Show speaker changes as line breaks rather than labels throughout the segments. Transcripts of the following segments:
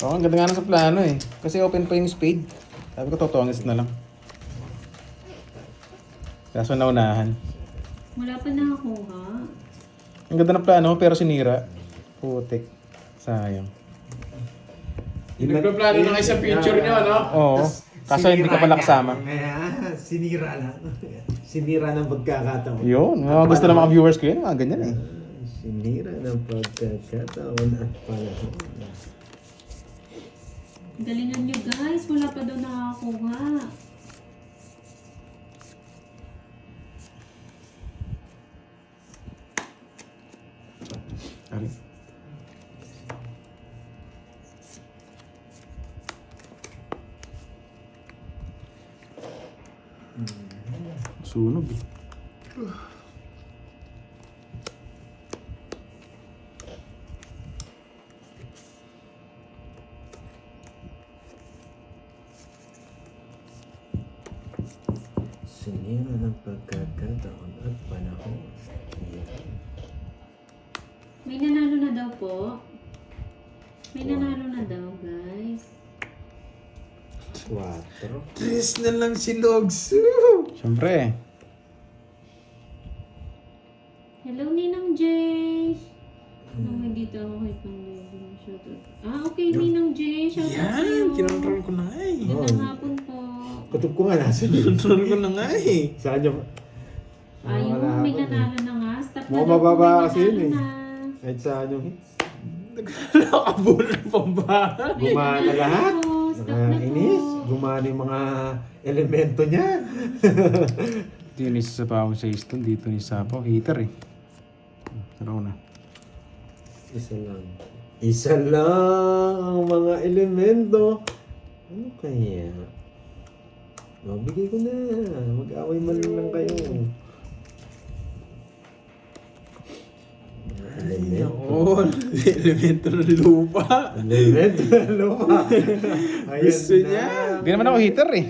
Oo, ang ganda nga na sa plano eh. Kasi open pa yung spade. Sabi ko, totongis na lang. Kaso naunahan.
Wala pa nakakuha.
Ang ganda ng plano pero sinira. Putik. Sayang.
Nagpaplano na kayo sa future nyo, no?
Oo. Kaso hindi ka pala kasama.
Kaya, sinira lang. Sinira ng pagkakataon.
Yun. Mga gusto ng mga viewers ko yun. Mga ganyan eh.
Sinira ng pagkakataon at panahon.
Galingan nyo guys, wala pa daw nakakuha.
Ari. Sunog eh.
Sinira ng pagkakataon at panahon.
May nanalo na daw po. May nanalo na daw guys.
4.
Tres na lang si Logsu.
Siyempre.
Hello Ninang Jay. Nung may dito ako kay Pangilin. Shoutout. Okay Ninang Jay. Shoutout sa'yo.
Yan, kinontrol ko na nga eh.
Magandang hapon po.
Kutob ko nga nasa dito.
Kinontrol ko na nga eh.
Sa kanya.
Ayun, may nanalo na nga. Stop na
Mukhang
daw po,
mababa
may
kasi
nanalo
yun eh.
na.
Kahit sa yung hits.
Nakabul ng pambahan.
Gumana lahat.
Stop na po.
Nakainis. Gumana yung mga elemento niya.
Dito yung isa sa pawang sa iston. Dito yung isa pa. Heater eh. Tara na.
Isa lang. Isa lang ang mga elemento. Ano kaya? Mabigay ko na. Mag-away man lang kayo. Elemento.
Yun. Elemento ng lupa.
Elemento na lupa. Ayan
Gusto
na.
niya.
Hindi naman ako heater eh.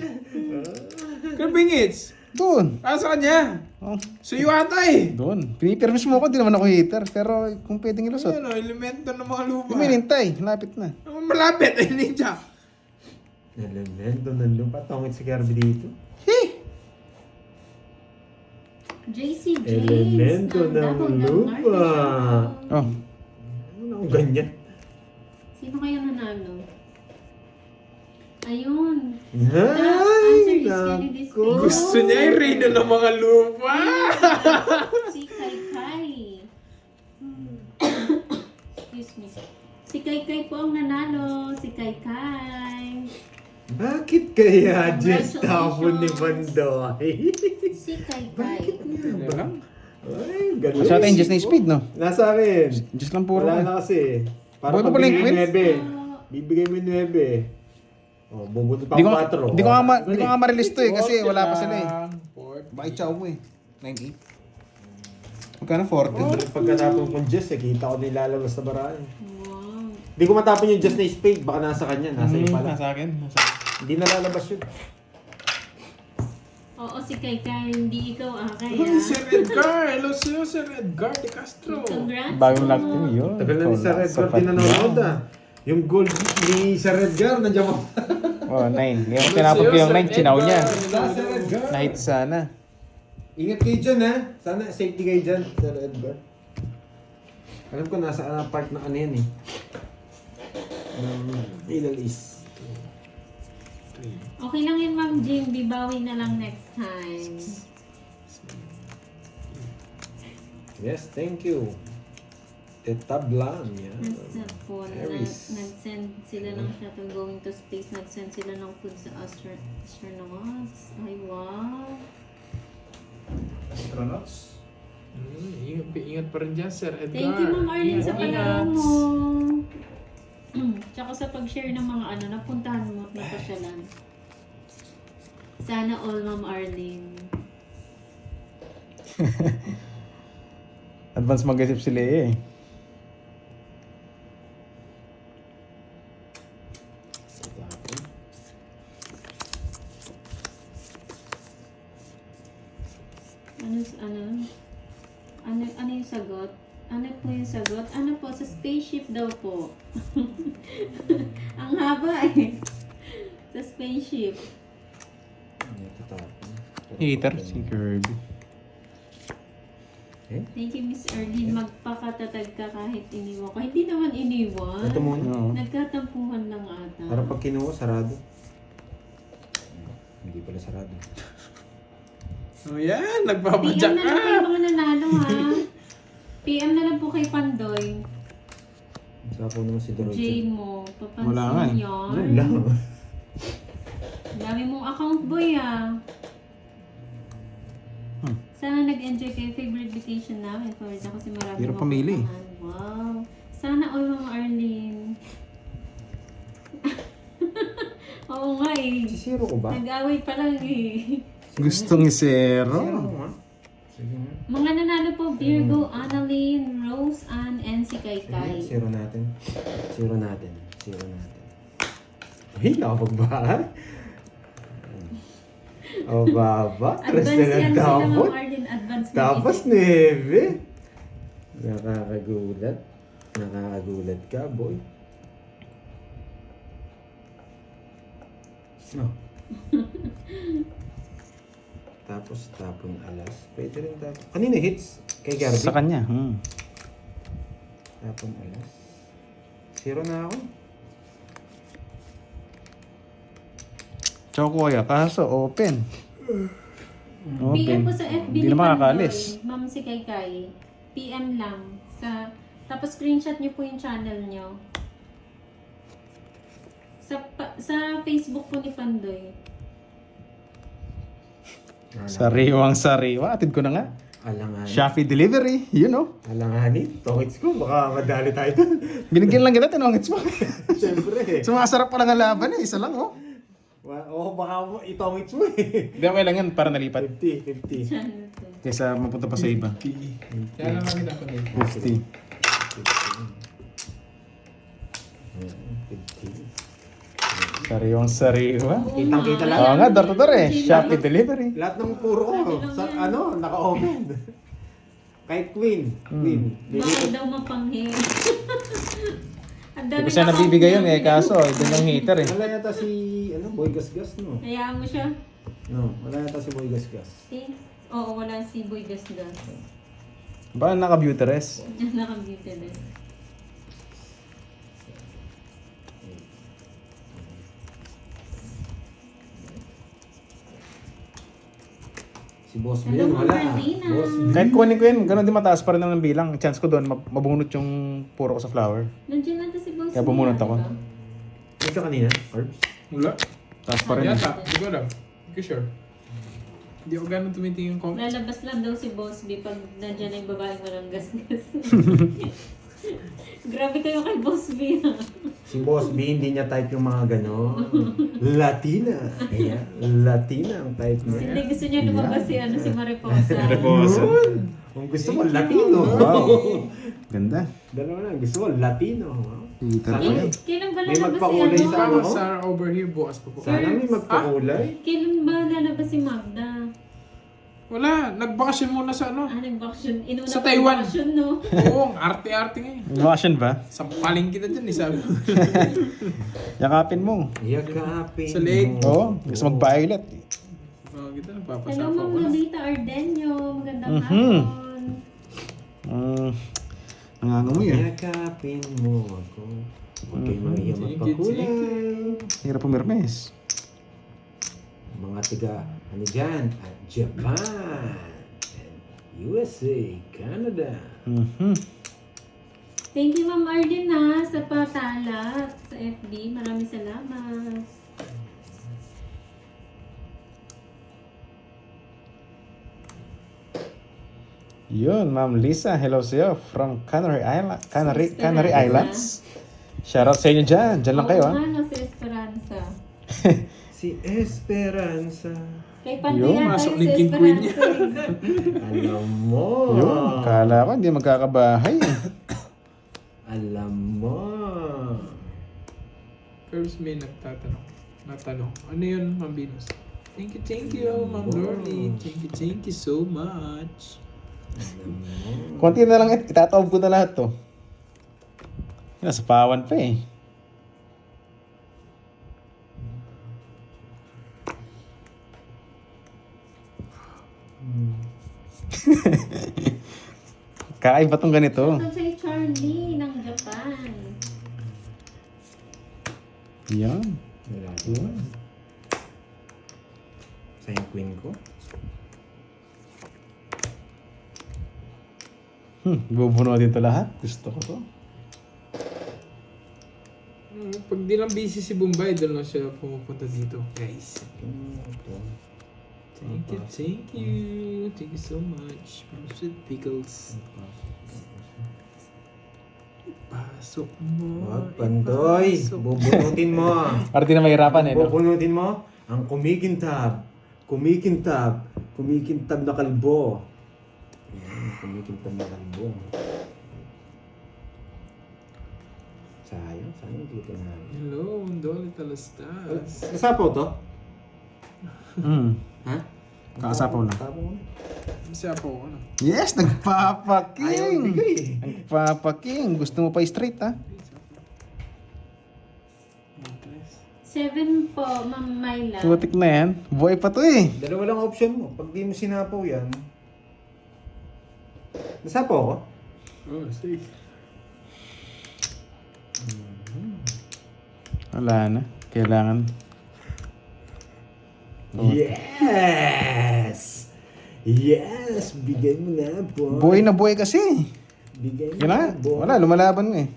Kalbingits.
Doon.
Ah, sa kanya.
Oh,
Suyo ata eh.
doon. Pinipermis mo ako. Hindi naman ako heater. Pero kung pwedeng ilusot.
Ayun o, elemento ng mga lupa.
Yung minintay. Lapit na.
Malapit eh, ninja.
Elemento ng lupa. Tungit si Kirby dito.
JC James.
Elemento ng
Double
lupa.
Mark.
Oh.
Ano ang ganyan?
Sino kaya nanalo? Ayun.
Ay,
naku.
Gusto niya yung reyna ng mga lupa.
Si Kai Kai. Excuse me. Si Kai Kai po ang nanalo. Si Kai Kai.
Bakit kaya
Congratulations.
just tapon ni Bandoy?
Si Kai Kai.
Ano lang?
Ay, galing.
Nasa atin, just na speed, no?
Nasa akin.
Just lang puro.
Wala na kasi. Para
Buhay pa pala yung
pagbigay
queen?
9. Bibigay mo yung 9. Oh, bubunot pa
Di ko,
4.
di ko nga, di ko nga ma-release to eh. Kasi wala pa sila eh. Bakit chow mo eh? 98? Magkano? 40?
Pagkatapon kong just, kita ko nilalabas na baraan.
Wow.
Di ko matapon yung just na spade. Baka nasa kanya. Nasa iyo pala.
Nasa akin. Nasa akin.
Hindi nalalabas yun.
Oo, si Kai Kai. Hindi ikaw
Uy,
kaya.
Sir Edgar. Hello sa'yo, Sir Edgar de Castro.
Congrats
Bagong
po.
lock team yun.
Tagal na ni Sir Edgar
Sapat
din nanonood
na.
ah. Yung gold ni Sir Edgar, nandiyan mo.
Oh, 9. Yung tinapon ko yung 9, chinaw niya.
Sir Edgar.
Nahit sana.
Ingat kayo dyan ha. Sana safety kayo dyan, Sir Edgar. Alam ko nasa part na ano yan eh. Middle East.
Okay lang yun, Ma'am Jim. Bibawi na lang next time.
Yes, thank you. Teta Blam, yan.
Nasa po,
Aries.
nag-send sila ng shuttle going to space. Nag-send sila ng food sa astronauts. Ay, wow.
Astronauts?
Ingat pa rin dyan, Sir Edgar.
Thank you, Ma'am Arlene, sa
Ingat.
panahon mo. Tsaka sa pag-share ng mga napuntahan mo at napasyalan. Sana all, Ma'am Arlene.
Advance mag-isip sila eh.
Ano yung sagot? Ano po yung sagot? Ano po, sa spaceship daw po. Ang haba eh. Sa spaceship.
Ito tapon.
Heater, si Kirby.
Thank you, Miss Erlene. Magpakatatag ka kahit iniwan ko. Hindi naman iniwan.
Ito muna.
Oo.
Nagkatampuhan lang ata.
Para pag kinuha, sarado. Hindi pala sarado.
Oh yan,
PM
nagpapadyak
na lang
ka.
kayo mga nanalo ha. PM na lang po kay Pandoy.
Sapo naman si Dorocha.
J mo.
Wala nga
Papansin
eh.
yan.
Wala.
Dami mong account boy ah. Sana nag-enjoy kayo favorite vacation namin. Florida kasi marami
Hirap
akong
pamili.
puntahan. Wow. Sana all mga Arlene. Oo nga eh.
Si Zero ko ba?
Nag-away pa lang eh.
Gustong
Zero
isero.
ko nga. Sige nga.
Mga nanalo po, Virgo, Annalyn, Rose Ann, and si
Sige,
Kaikai.
zero natin. Zero natin. Zero natin. Ay, nakapagbahay. O, baba. Tres
Advance
na
yan
lang
sila
tapon.
mga Arlene. Advance na
Tapos
isip.
9. Nakakagulat. Nakakagulat ka, boy. No. Tapos tapon alas. Pwede rin tapon. Kanina hits? Kay Garby?
Sa kanya.
Tapon alas. Zero na ako.
Chokoya, kaso open.
PM po sa FB
Hindi
ni
na makakalis.
Pandoy, Ma'am si Kaikai. PM lang. Tapos screenshot niyo po yung channel niyo. Sa Facebook po ni Pandoy.
Sariwang sariwa. Atid ko na nga.
Alanganin.
Shopee delivery. You know.
Alanganin. Tokits ko. Baka madali tayo dun.
Binigyan lang kita, tinongits mo.
Siyempre.
Sumasarap pa lang ang laban eh. Isa lang oh.
Oo, baka mo itongits mo eh.
Hindi okay lang yan para nalipat.
50.
Channel to.
Kaysa mapunta pa sa iba.
Kaya lang nakita ko dito.
50.
50. Sariwang sariwa.
Kitang-kita lang.
Oo nga, door to door eh. Shopee delivery.
Lahat ng puro ko. Sa ano, naka-open. Kahit Queen. Queen.
Bawal daw mapanghin. Ang
Hindi
dami
ko siya
na
nabibigay yun
account
eh. Kaso, doon yung heater eh.
Wala yata si, Boy Gasgas, no?
Hayaan mo siya.
No, wala yata si Boy Gasgas.
Oo, wala si Boy Gasgas.
Ba, naka-buteress?
Diyan naka-muted eh.
Si Boss B
Hello,
yan, wala.
Marlena.
Boss B.
Kahit kunin ko yun, gano'n din mataas pa rin ang bilang. Chance ko doon, mabunot yung puro ko sa flower.
Nandiyan lang to si Boss.
Kaya bumunot
Mia,
ako.
diba?
Ito kanina, Orbs?
Wala.
Taas pa rin.
Yata, hindi ko alam. Hindi ko sure. Hindi ako ganun tumitingin ko.
Lalabas lang daw si Boss B pag nandiyan na yung babaeng walang gas-gas. Grabe kayo kay Boss B.
Si Boss B, hindi niya type yung mga gano'n. Latina. Ayan, Latina ang type niya.
Hindi gusto niya lumabas si si Mariposa.
Mariposa.
Kung gusto mo, Latino.
Wow. Ganda.
Dalawa lang, gusto mo, Latino.
Heater pa
Sana,
yan.
Kailan ba
May
lalabas si
magpakulay
ano?
sa
Parang
ano?
Sarah over here bukas pa po.
Sana may magpakulay.
Kailan ba lalabas si Magda?
Wala, nagbakasyon muna sa ano.
Nag-vacation. Inuna
Sa
pa
Taiwan.
vacation, no?
Oo, ang arte-arte ngayon.
Innovation ba?
Sampaling kita dyan, sabi mo.
Yakapin mo.
Yakapin
Sa leg.
mo.
Oo, gusto mag-violet.
Oo, kita,
Hello,
napapasapaw
Ma'am
ko na.
Lolita Ardenio. Magandang
Mhm.
hapon.
Nangangamoy eh.
Yakapin mo ako. Huwag kayo mahiya
Sige,
magpakulay.
Hirap pumirmes.
Mga tiga, ano dyan? At Japan. And USA, Canada.
Thank you, Ma'am Arden, ha, sa patala sa FB. Maraming salamat.
Yun, Ma'am Lisa. Hello sa'yo from Canary Islands. Shoutout sa inyo dyan. Dyan lang kayo
Oo
ha.
nga, no, si Esperanza.
Si Esperanza.
Kay Pandoy
Yung
yata
masok
yung si
Linkin Queen niya.
Esperanza.
Alam mo.
Yun, kala ko hindi magkakabahay eh.
Alam mo.
First may natanong. Ano yun, Ma'am Venus? Thank you, Ma'am Lordy. Thank you so much.
Konti na lang, itatawag ko na lahat to. Nasa pawan pa eh. Kakaiba tong ganito.
Shoutout sa'yo, Charlie ng Japan.
Yan.
Wala.
Yan.
Sa yung queen ko.
Bubuno dito lahat. Gusto ko to.
Pag di lang busy si Bombay, doon lang siya pumupunta dito. Guys. Thank you, thank you. Thank you so much. Sweet pickles. Pasok mo.
Wag, Pandoy. Bubunutin mo.
Parang na mahirapan eh, no?
Bubunutin mo. Ang kumikintab. Kumikintab. Kumikintab na kalbo. Yan, kumikintab na kalbo. Sayang, dito na.
Hello, Dolly Talastas.
Nasapaw to?
Ha? Kakasapaw lang.
Nasapaw mo?
Siya po, ano?
Yes,
Ayaw
nagpapaking!
ibigay.
Nagpapaking. Gusto mo pa straight, ha?
7 po, Ma'am Myla.
Putik na yan. Buhay pa to eh.
Dalawa lang option mo. Pag di mo sinapaw yan. Nasapaw ko?
Oh, safe.
Wala na. Kailangan.
Yes! Yes! Bigay mo na, boy.
Buhay na buhay kasi.
Bigay mo
Yan na.
boy.
Wala, lumalaban nga eh.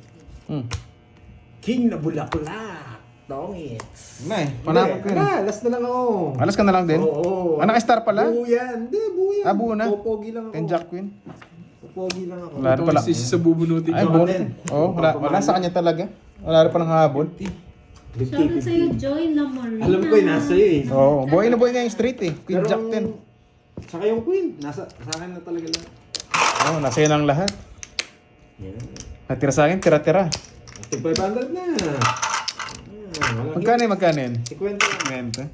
King na bulaklak. Tongits.
Wala eh. Panakot ko yun.
Last na lang ako.
Alas ka na lang din?
Oo.
Ah, naka-star pala?
Buo yan. Hindi, buo yan.
Ah, buo na?
Popogi lang ako.
Ten Jack Queen.
Popogi lang ako.
Wala rin pala.
Ito sa bubunutin
Ay,
ko.
buo.
din.
Oo, wala sa kanya talaga. Wala rin palang habol.
Shoutout sa'yo, Joy Lamorina.
Alam ko yung nasa iyo eh.
Oo, buhay na buhay nga yung street eh. Queen
Pero
Jack 10.
Saka yung queen. Sa akin na talaga lang.
Oo, nasa yan ang lahat.
Yan.
Natira sa akin, tira-tira.
Tig 500 na.
Magkano yan?
50 lang.
Renta.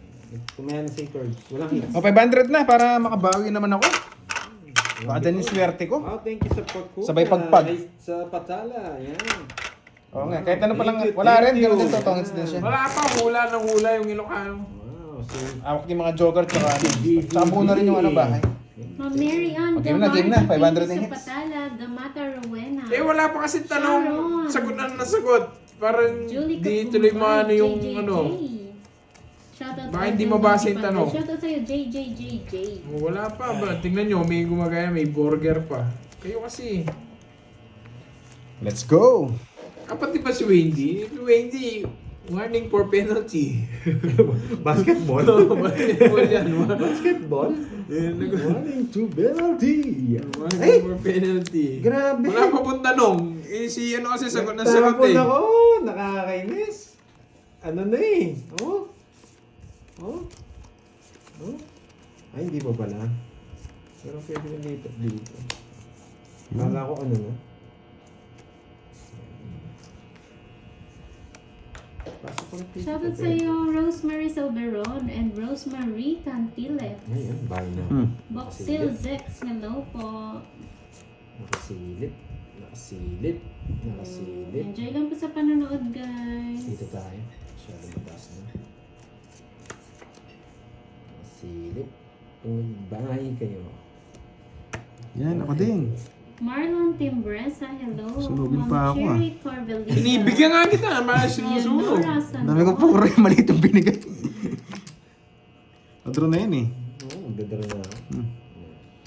Kumayan na sa cards. Walang hits.
O, 500 na para makabawi naman ako. Baka dyan yung swerte ko.
Oh, thank you sa pagkuha.
Sabay pagpag.
Sa patala. Yan.
Oo nga, kahit ano pa lang.
Thank you,
Wala rin,
thank
gano'n
you.
din to. Tongits din siya.
Wala pa, hula ng hula yung Ilocano.
Wow. So,
Awak yung mga joker tsaka ano. Saka buo na rin yung ano bahay.
Ma'am Mary Ann
Okay na, game na. 500 na
Sa
hits.
Patala, Gamata Rowena.
Eh, wala pa kasi tanong.
Sharon.
Sagot na nasagot. Parang
Julie
di
Kapumbay,
tuloy maano yung
JJJ.
ano.
Shoutout
Baka
sa'yo,
hindi
Joy
mabasa yung
Kapumbay.
tanong.
Shoutout sa'yo, JJJJ.
Wala pa ba? Tingnan nyo, may gumagaya, may burger pa. Kayo kasi.
Let's go!
Pati ba si Wendy? Wendy, warning for penalty.
basketball.
Basketball yan.
Basketball? Warning to penalty.
Warning
Ay!
for penalty.
Grabe.
Wala pa pong tanong. Eh, si ano kasi sagot na sagot
Tapon
eh.
ako. Nakakainis. Ano na eh. Oh. Oh. Oh. Ay, hindi pa pala. Pero pwede na dito. Kala ko ano na. Pasok ko na dito.
Shoutout sa'yo, Rosemary Salveron and Rosemary Cantile.
Ayun, bye na.
Boxil Zex, hello po.
Nakasilip.
Enjoy lang po sa panonood, guys.
Dito tayo. Masyado mataas na. Nakasilip. Bye kayo.
Yan, ako din.
Marlon Timbresa, hello.
Sunugin pa ako,
Cherry Corvelina.
Binibigyan nga kita, mga sinusunog.
Leonora
Dami ko po, Roy, maliit yung binigay. Padro na yan eh.
Oo, magdadaro na ako.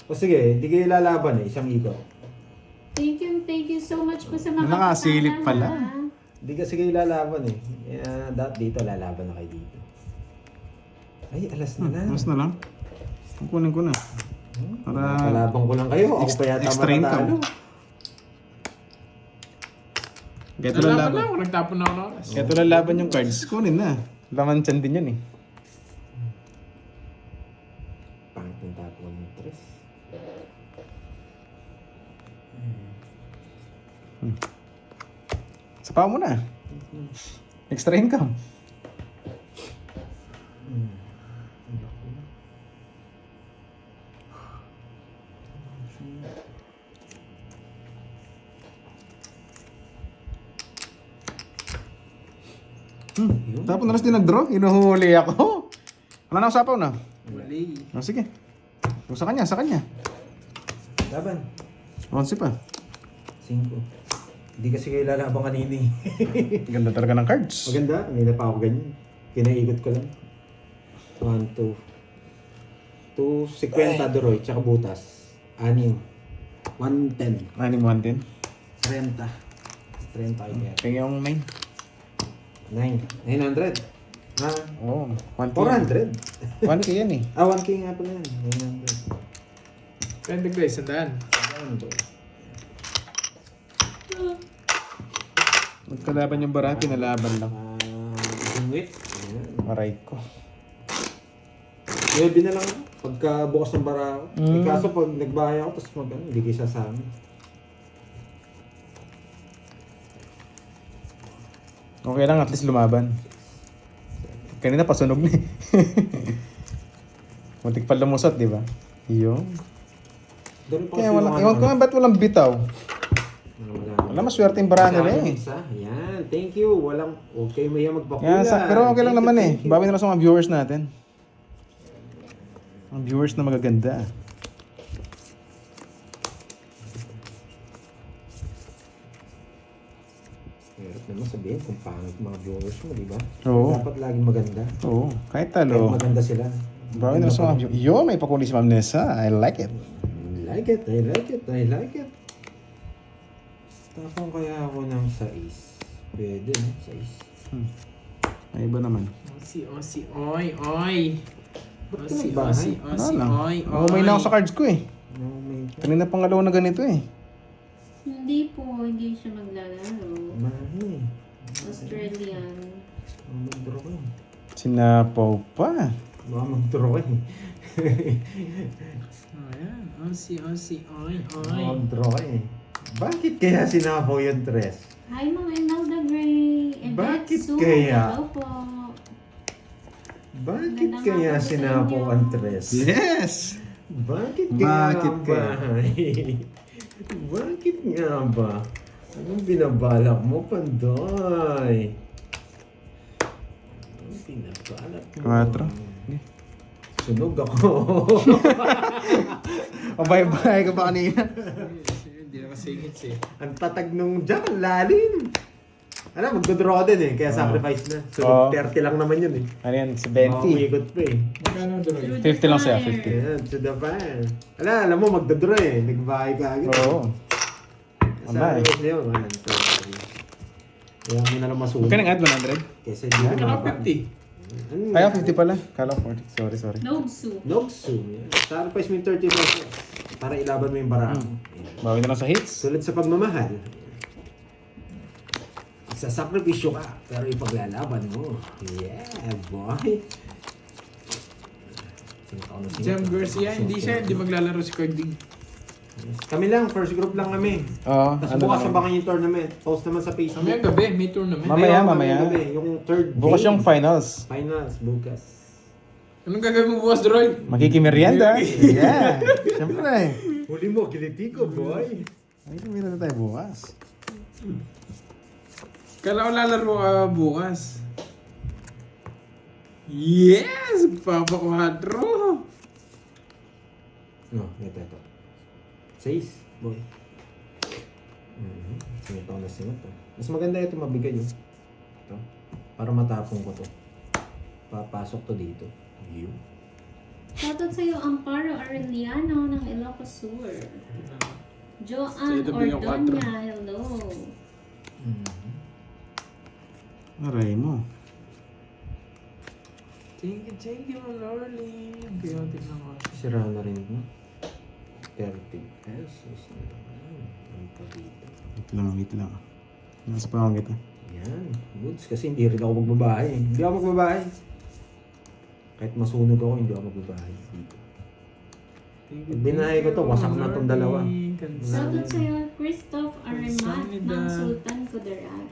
O sige, hindi kayo lalaban eh. Isang ikot.
Thank you so much po sa mga
Nakasilip pala.
ha.
Hindi kasi kayo lalaban eh. Dito, lalaban na kayo dito. Ay, alas na na.
Mas na lang. Ang kunin ko na. Para
Kalabang ko lang kayo. Ako pa yata
extra income.
matatalo.
Kaya ito lang
Nalaman
laban.
na ako, nagtapon na ako ng oras.
Kaya ito lang laban yung cards. Kunin na. Laman chan din yan eh.
Pangit ng tapo ng tres.
Sapa mo na. Extra income. Tapos na din nag-draw. Inuhuli ako. Wala na ako sapaw na.
Wali.
Sige. Kung sa kanya, sa kanya.
Laban.
11 pa.
5. Hindi kasi kayo lalabang kanina eh.
Ganda talaga ng cards.
Maganda. Kanina pa ako ganyan. Kinaigot ko lang. 1, 2. 2, 50 Doroy. Tsaka butas. 6. 110.
9
30. 30 kayo kaya.
Kaya yung 9.
9. 900. Ha?
Oo. 1K.
400.
1K yan eh.
1K nga pala yan. 900.
Pwede guys, sandaan.
Magkalaban yung bara, pinalaban lang.
Singwit.
Aray ko.
9 na lang ako. Pagka bukas ng bara ako. Eh, kaso pag nagbahay ako, tapos hindi kayo sasama.
Okay lang, at least lumaban. Kanina pasunog na eh. Muntik pa lumusot, di ba? Yung. Kaya wala, ewan ko nga ba't walang bitaw? Wala, maswerte yung bara nila eh.
Yan, thank you. Walang, okay may
Kaya,
magpakula.
pero okay lang
Thank you,
naman eh.
thank you.
Bawi na lang sa mga viewers natin. Ang viewers na magaganda.
Hirap naman sabihin kung pangit mga viewers mo, di ba?
Oo.
Dapat laging maganda.
Oo, kahit
Kahit
talo.
maganda sila.
Bawi na lang sa mga viewers. Yo, may pakuli si Ma'am Nessa. I like it.
I like it, I like it, I like it. Tapang kaya ako ng 6. Pwede, no? 6.
Ay, iba naman.
Osi, oy, oy.
Ba't ka
Osi,
nagbahay?
Wala
oy,
lang.
oy.
Umay na ako sa cards ko eh.
No, may...
Kanina pangalawa na ganito eh.
Hindi po, hindi siya maglalaro.
Mahi.
Australian.
Mag-draw ka eh.
Sinapaw pa.
Baka mag-draw ka eh.
Ayan. Osi, oy,
Baka
oy.
mag-draw ka eh. Bakit kaya sinapaw yung tres?
Hi, Ma'am Imelda Gray.
Bakit
Ebetsu.
kaya?
Hello po.
Bakit
Magandang
kaya
hapon sa
sinapaw
inyo.
ang tres?
Yes!
Bakit kaya
Bakit
ba? Bakit nga ba? Anong binabalak mo, Pandoy? Anong binabalak mo?
4.
Sunog ako.
Pabay-bay ka ba kanina?
Hindi na kasingits eh.
Ang tatag nung jack, ang lalim. Alam, magdodraw ka din eh, kaya sacrifice na. So,
Oo.
30 lang naman yun eh.
Ano yan? Si
Oh,
20.
umigot pa eh.
Magkano Doroy?
50 lang siya, 50.
Ayan, to the van. Alam mo, magdodraw eh. Nagbahay ka agad.
Oo. Wala eh.
Sacrifice na yun. 1, 2, 3. Kaya mo na lang masunod.
Kaya nang add 100?
Kesa di
Magkano
lumaban.
50?
Kaya 50 pala. Kala 40. Sorry.
Nogsu.
Nogsu. Yan. Sacrifice mo yung 30 pesos para ilaban mo yung barang.
Bawi na lang sa hits.
Sulit sa pagmamahal. Sasakripisyo ka, pero ipaglalaban mo. Yeah, boy.
Jam Garcia, hindi siya. Hindi maglalaro si Cardi.
Kami lang, first group lang kami.
Oo.
Tapos
Ano
bukas
lang.
abangan yung tournament. Post naman sa Facebook.
Mamaya gabi, may tournament.
Mamaya,
Ayun,
mamaya.
gabi, yung third
Bukas
game.
yung finals.
Finals, bukas.
Anong gagawin mo bukas, Doroy?
Makikimerienda. Yeah. Siyempre.
Huli mo, kiliti ko, boy.
Makikimerienda tayo bukas.
Kala ko lalaro ka bukas. Yes! Papa Quadro!
No, ito. 6, boy. Singot ako na singot. Mas maganda ito, mabigay yun. Ito. Para matapong ko to. Papasok to dito. Yun.
Shoutout sa'yo, Amparo Arellano ng Ilocos Sur. Joanne
Sa'yo, Domingo
Ordoña, hello.
Aray mo.
Thank you, Lorly. Chaotic na ako.
Sira na rin mo. 30 pesos na naman. Ang pagito.
Wait lang. Nasa pangong kita.
Yan. Goods. Kasi hindi rin ako magbabahay. Hindi ako magbabahay. Kahit masunog ako, hindi ako magbabahay. Dito. Pag binahay ko to, wasak na tong dalawa.
Shoutout sa'yo, Christoph Aremat
Kamsahamnida.
ng Sultan Kudarat.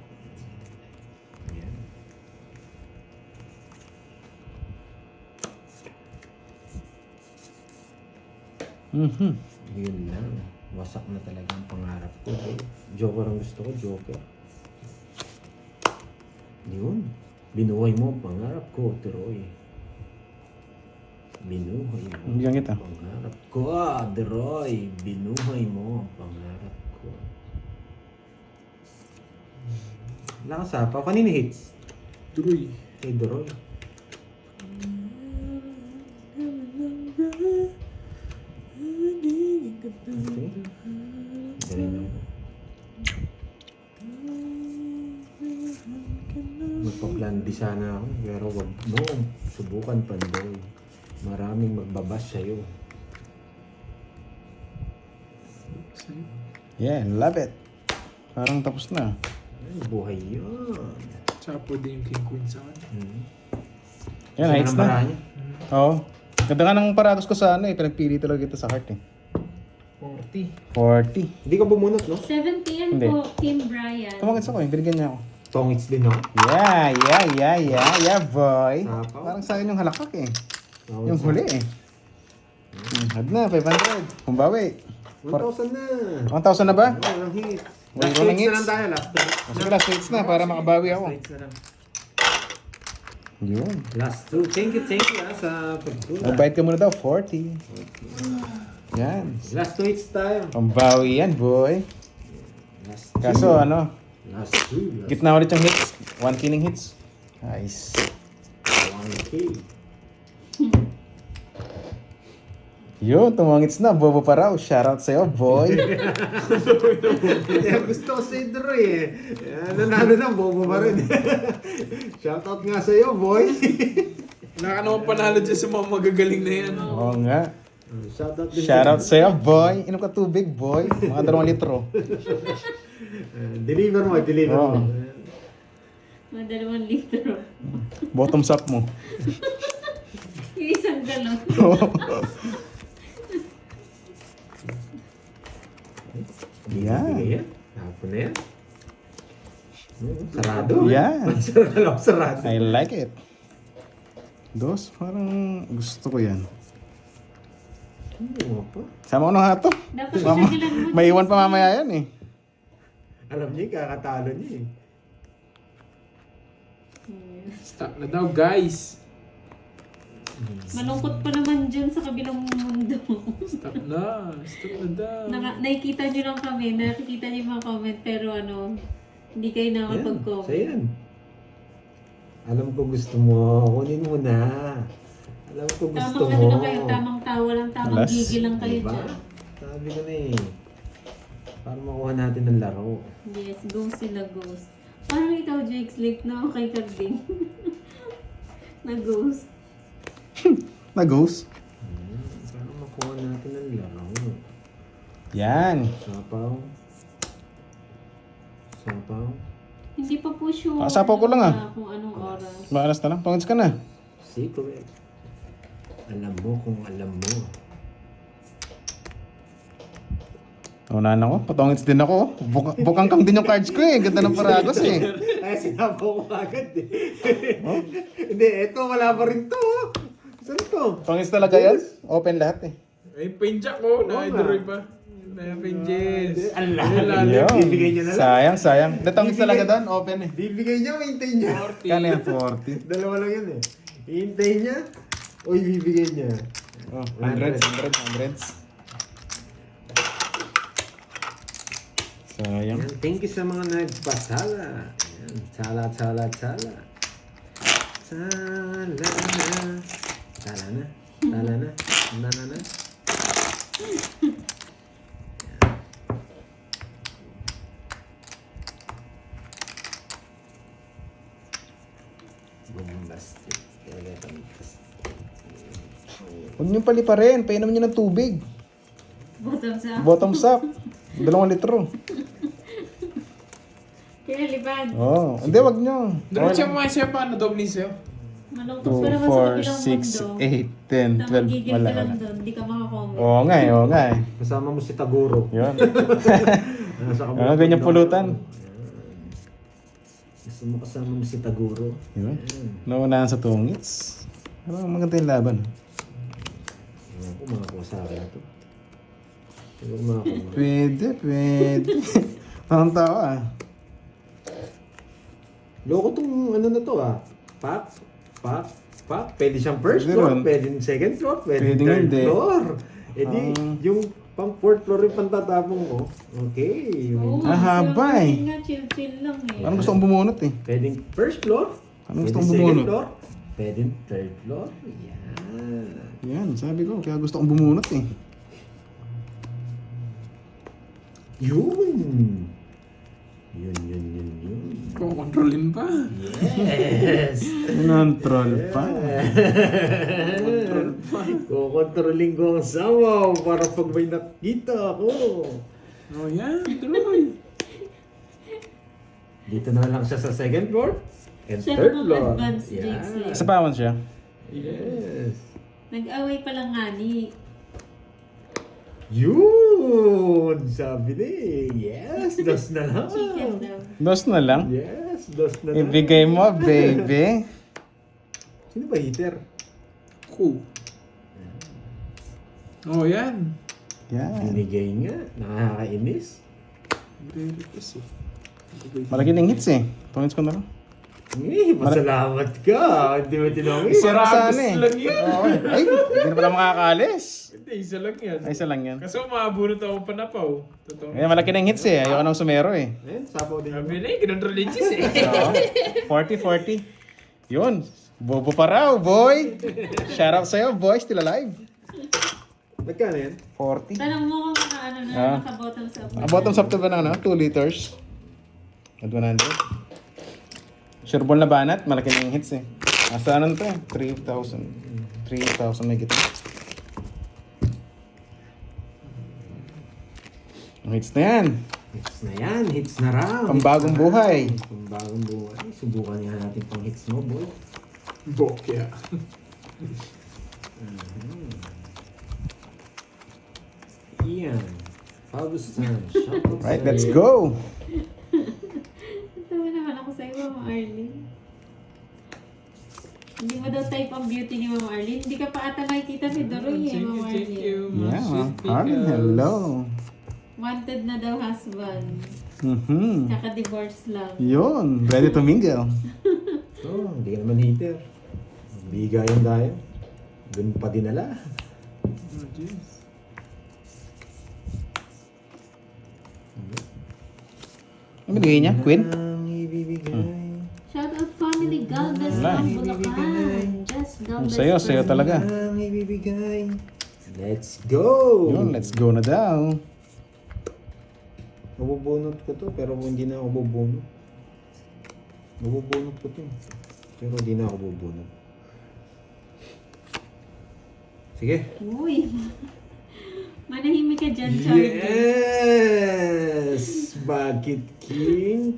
Yan. Yun lang. Wasak na talaga ang pangarap ko. Joker ang gusto ko, Joker. Yun. Binuhay mo ang pangarap ko, Deroy. Binuhay mo
Bigyan kita.
ang pangarap ko, Deroy. Binuhay mo ang pangarap ko. Lakas ha, pa. Kanina hits?
Duroy.
Kay Deroy. Okay. Galing mo. Magpa-plan B sana ako, pero wag mo. Subukan, Pandoy. Maraming magbabash sa'yo.
Yeah, love it. Parang tapos na.
Ay, buhay yun.
Tsaka pwede yung king queen sa akin.
Yan,
Gusto
heights
ng
na.
baranya?
Oo. Ganda nga ng parados ko sa ano eh. Pinagpili talaga kita sa heart eh.
40.
40.
Hindi ka bumunot, no?
7 p.m.
Hindi.
po, Team Brian.
Tumagit ako eh. Binigyan niya ako.
Tongits din ako.
Yeah, boy.
Sapaw.
Parang sa akin yung halakak eh.
Tongits
Yung huli eh. Had na, 500. Kumbawi.
1,000 na.
1,000 na ba?
Walang hit.
Wala
Last
walang
hits na
hits.
lang tayo. Last hits.
Sige, last hits na para makabawi ako.
Last hits na lang.
Yun.
Last two. Thank you sa pagtula.
Magbayad ka muna daw, 40. Yan.
Last two hits tayo.
Pambawi yan, boy.
Last two.
Kaso ano,
Last two.
gitna ulit yung hits. 1 killing hits. Nice.
1K.
Yun, tumangits na. Bobo pa raw. Shoutout sa'yo, boy.
Kaya gusto ko sa Idro eh. Nanalo na, bobo pa rin. Shoutout nga sa'yo, boy.
Wala ka naman panalo dyan sa mga magagaling na yan.
Oo nga.
Shoutout din
Shoutout sa'yo, boy. Inom ka tubig, boy. Mga 2 litro.
Deliver mo, deliver
Oo.
mo.
Mga 2 litro.
Bottoms up mo.
Yung isang galon.
Yan.
Yan. Hapon na yan. Sarado.
Yan.
Sarado.
I like it. Dos, parang gusto ko yan.
Ano pa?
Sama ko na nga to.
Dapat
Mama,
isagalan mo.
may iwan pa mamaya yan eh.
Alam niya, kakatalo niya eh.
Stop na daw, guys.
Malungkot pa naman dyan sa kabilang mundo.
Stop na. Stop na daw.
Nakikita nyo lang kami, nakikita nyo yung mga comment, pero ano, hindi kayo
Yan.
nakakapag-comment.
So yan. Alam ko gusto mo. Kunin mo na. Alam ko gusto
Tamang
mo.
ano lang kayo, tamang tawa lang, tamang
Alas.
gigil lang kayo
Diba?
dyan.
Sabi ko na eh. Para makuha natin ng laro.
Yes, ghost sila ghost. Parang ikaw, Jake Slip, na okay ka din. Na ghost.
Na-ghost.
Para makuha natin ng laro.
Yan.
Sapaw. Sapaw.
Hindi pa po sure.
Sapaw ko lang,
Kung anong oras.
Maalas na lang. Pangits ka na.
Secret. Alam mo kung alam mo.
Unahan ako. Patongits din ako. Bukangkang din yung cards ko eh. Ganda ng paragos eh.
Ay, sinabaw ko agad eh. Hindi, eto wala pa rin to. Saan to?
Pangits talaga yan. Open lahat eh.
Ay, pinjak ko.
Oo
Na-idroy
nga.
pa. Na-pinjes.
Allah.
Yun.
Bibigay niya na lang.
Sayang, sayang. Datangits talaga doon. Open eh.
Bibigay niya, hintayin niya.
40.
Kano yan? 40.
Dalawa lang yun eh. Hintayin niya. Uy, bibigay niya.
Oh, hundreds, hundreds, hundreds. Sayang.
Yan, thank you sa mga nagpasala. Yan, sala, sala, sala. Sala na. Sala na. Sala na. Sala na. Bombastic. Talaga fantastic.
Huwag niyo paliparin. Painom niyo ng tubig.
Bottoms up.
Bottoms up. 2 litro.
Kinalipad.
Oh, hindi, wag niyo.
Doon siya mga siya paano doble sa'yo?
Malungkot
2,
pa naman sa
4, 6,
kabilang mundo.
8, 10,
Tamang
12.
gigil
Wala,
ka lang
wala.
doon, hindi ka makakomment.
Oo nga eh, oo nga eh.
Kasama mo si Taguro.
Yun.
Nasa kabila
Ano, ganyan
ng-
pulutan.
Gusto mo kasama mo si Taguro.
Yun.
Ayan.
Naunahan sa tungits. Parang maganda yung laban.
Ewan ko, makakuha sa akin na to. Siguro makakuha.
Pwede, pwede. Parang tao ah.
Loko tong ano na to ah. Pak. Pak. Pak. Pwede siyang first
Pwede
floor,
rin.
pwede second floor, pwede
Pwede
third
hindi.
floor. Eh di,
Ah.
yung pang fourth floor yung pantatapong mo. Okay.
Oo,
Ah,
kasi
haba eh.
yun nga, chill-chill lang eh.
Parang gusto kong bumunot eh.
Pwede first floor,
Anong
pwede
gusto mong
second
bumunot?
floor, pwede third floor. Yan.
Yan, sabi ko, kaya gusto kong bumunot eh.
Yun. Yun.
Kukontrolin pa.
Yes.
Nantrol pa.
Kukontrolin ko ang sawaw para pag may nakita ako.
Oh, yan. Tuloy.
Dito na lang siya sa second floor and
Siya
third
namang
floor.
advanced jigs eh.
Sa pawan siya.
Yes.
Nag-away pa lang nga ni.
Yun! Sabi ni. Yes, dos na lang.
Chicken daw.
Dos na lang.
Yes, dos na lang.
Ibigay mo, baby.
Sino ba heater?
Cool. Oh, yan.
Yan.
Binigay nga. Nakakainis.
Re-request eh.
Malaki ng hits eh. Tungits ko na lang.
Pasalamat ka. Hindi mo tinawin.
Sira sana eh.
lang yan.
Oo. Ay, hindi na pala makakaalis.
Hindi, isa lang yan.
Ay, isa lang yan.
Kasi umabunot ako panapaw. Totoo.
Kaya malaki ng hits eh. Ayoko nang sumero eh.
Ayun, sabaw din.
Sabi na eh, ganun religious eh.
Oo. 40-40. Yun. Bobo pa raw, boy. Shout out sa'yo, boy. Still alive.
Magkano yan?
40.
Tanong mo kung ano na,
Ah.
naka-bottoms up.
Bottoms up to ba na, 2 liters? At 100. Sureball na banat, malaki ng hits eh. Nasa ano to eh? 3,000. 3,000 may gito. Ang hits na yan.
Hits na yan. Hits na raw.
Pambagong buhay.
Pambagong buhay. Subukan nga natin pang hits mo, boy.
Bokya.
Ian. Pabustan.
Right, let's go.
Tawa naman ako sa iyo, Mama Arlene. Hindi mo daw type ang beauty ni Mama Arlene. Hindi ka pa ata makikita ni Doroy eh, Mama
Thank
Arlene.
you.
Yeah,
Sweet
Harley,
pickles.
hello.
Wanted na daw husband.
Mhm.
Tsaka divorce lang.
Yun, ready to mingle.
Oh, hindi ka naman heater. Bigayan tayo. Doon pa dinala.
Oh, jeez.
Ano bigay niya? Queen?
Ang ibibigay.
Shout out family Galvez
Wala.
from Bulacan. Just
Kung
Galvez.
sa'yo, sa'yo talaga.
Ang ibibigay. Let's go!
Yun, let's go na daw.
Mabubunot ko to, pero hindi na ako bubunot. Mabubunot ko to. Pero hindi na ako bubunot. Sige.
Uy. Manahimik ka dyan, Charlie.
Yes! Bakit, King?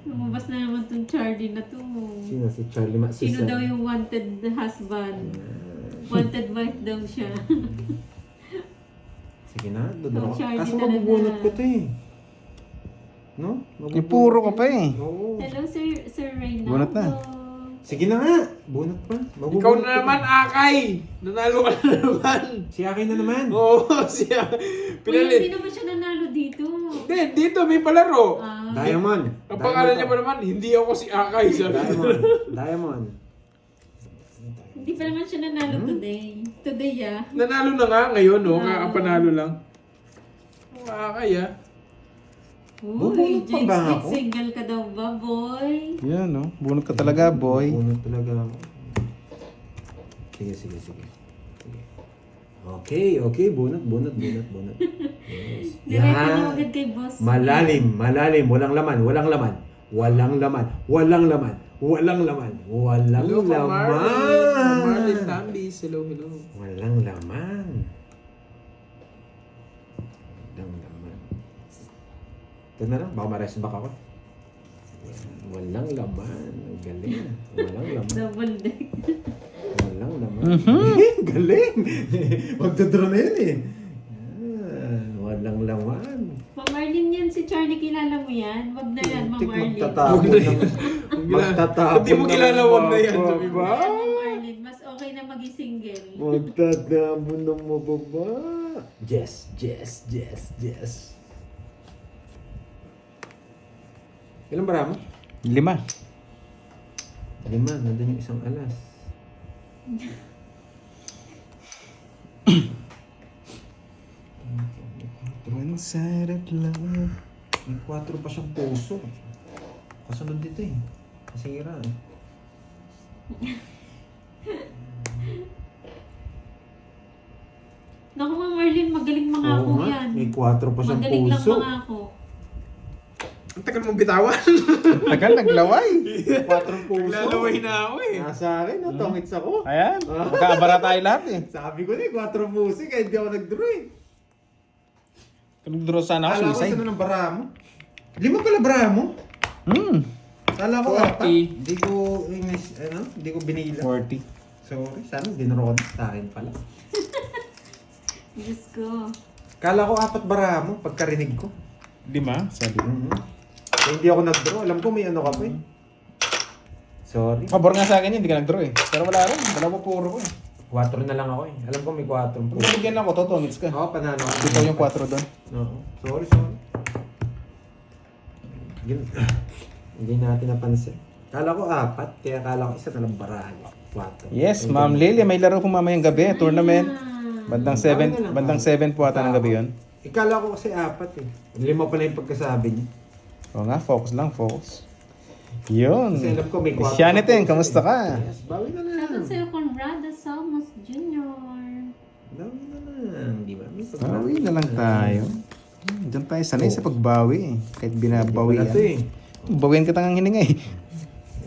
Lumabas na naman tong Charlie na to.
Sino si Charlie Masisa?
Sino daw yung wanted husband? Wanted wife daw siya.
Sige na, dodoro.
Oh, Charlie
Kaso
talaga.
mabubunot ko to eh. No?
Ipuro ka pa eh.
Oo.
Hello, Sir Reynaldo.
Bunot na.
Sige na nga. Bunot pa. Mabubunot
Ikaw
ko
na naman, Akay! Nanalo ka na naman!
Si Aki na naman.
Oo, siya.
Uy, hindi
Pinalit.
naman siya nanalo dito.
Hindi, dito may palaro.
Ah,
Diamond.
Ang pangalan niya pa naman, hindi ako si Akay. Sabi
Diamond. Diamond.
hindi pa naman siya nanalo today. Today ah.
Nanalo na nga ngayon, no? Kakapanalo lang. Ang Akay, ah.
Uy,
Bubunot pa ba
Jakes,
ako?
single ka daw ba, boy?
Yan, no? Bunot ka talaga, boy.
Bunot talaga ako. Sige. Sige. Okay. Bunot. Yes.
Direct na agad kay boss.
Malalim. Walang laman.
Hello, Marlin Tambis. Hello.
Walang laman. Ito na lang, baka ma-rest back ako. Walang laman. Galing. Walang laman.
Double deck.
Walang laman. Galing. Magdodraw na yun eh. Walang laman.
Ma'am Marlene yan, si Charlie, kilala mo yan? Wag na yan, Ma'am Marlene.
Magtatapon
Hindi mo kilala, wag na yan, sabi ba?
Ayan, Ma'am Marlene, mas okay na maging single.
Magtatapon ng mababa. Yes. Ilan bara mo?
5.
5, nandun yung isang alas.
One sided love.
May 4 pa siyang puso. Kasunod dito eh. Kasira eh.
Naku, Ma'am Marlene, magaling mga ako
Oo nga,
yan.
may 4 pa siyang
Magaling lang
puso.
mga ako.
Ang tagal mong bitawan.
Tagal, naglaway.
4 puso.
Naglalaway na ako eh.
Nasa akin, no? Tongits ako.
Ayan, magkaabara tayo lahat eh.
Sabi ko na eh, 4 puso eh, kahit di ako nag-draw eh.
Nag-draw sana ako,
Kala ko
suicide.
sino ng bara mo? 5 pala bara mo? Kala ko
40.
4. Hindi ko, hindi ko binila.
40.
Sorry, sana dinroon sa akin pala.
Diyos ko.
Kala ko 4 bara mo pagkarinig ko.
5, sabi.
Kaya hindi ako nag-draw. Alam ko may ano ka pa eh. Sorry.
Pabor nga sa akin yun, hindi ka nag-draw eh. Pero wala rin, dalawa puro ko eh.
4 na lang ako eh. Alam ko may 4
Pag
puso.
nabigyan ako, totongits ka.
Oo, panalo ako.
Dito yung 4 doon.
Oo. Sorry. Yun. Hindi natin napansin. Kala ko 4, kaya kala ko isa na lang barahan. 4.
Yes, Ma'am Lily, may laro po mamayang gabi, tournament. Bandang 7 po ata ng gabi yun.
Ikala ko kasi 4 eh. 5 pala yung pagkasabi niya.
Oo nga, focus lang, focus. Yun.
Kasi alam ko may 4.
Christianity, kamusta ka?
Yes, bawi na lang.
Shoutout sa'yo, Conrado Salmos Jr.
Bawi na lang. Di ba? May
Bawi na lang tayo. Diyan tayo sanay sa pagbawi eh. Kahit binabawi
Wala to eh.
Bawian ka tangang hininga eh.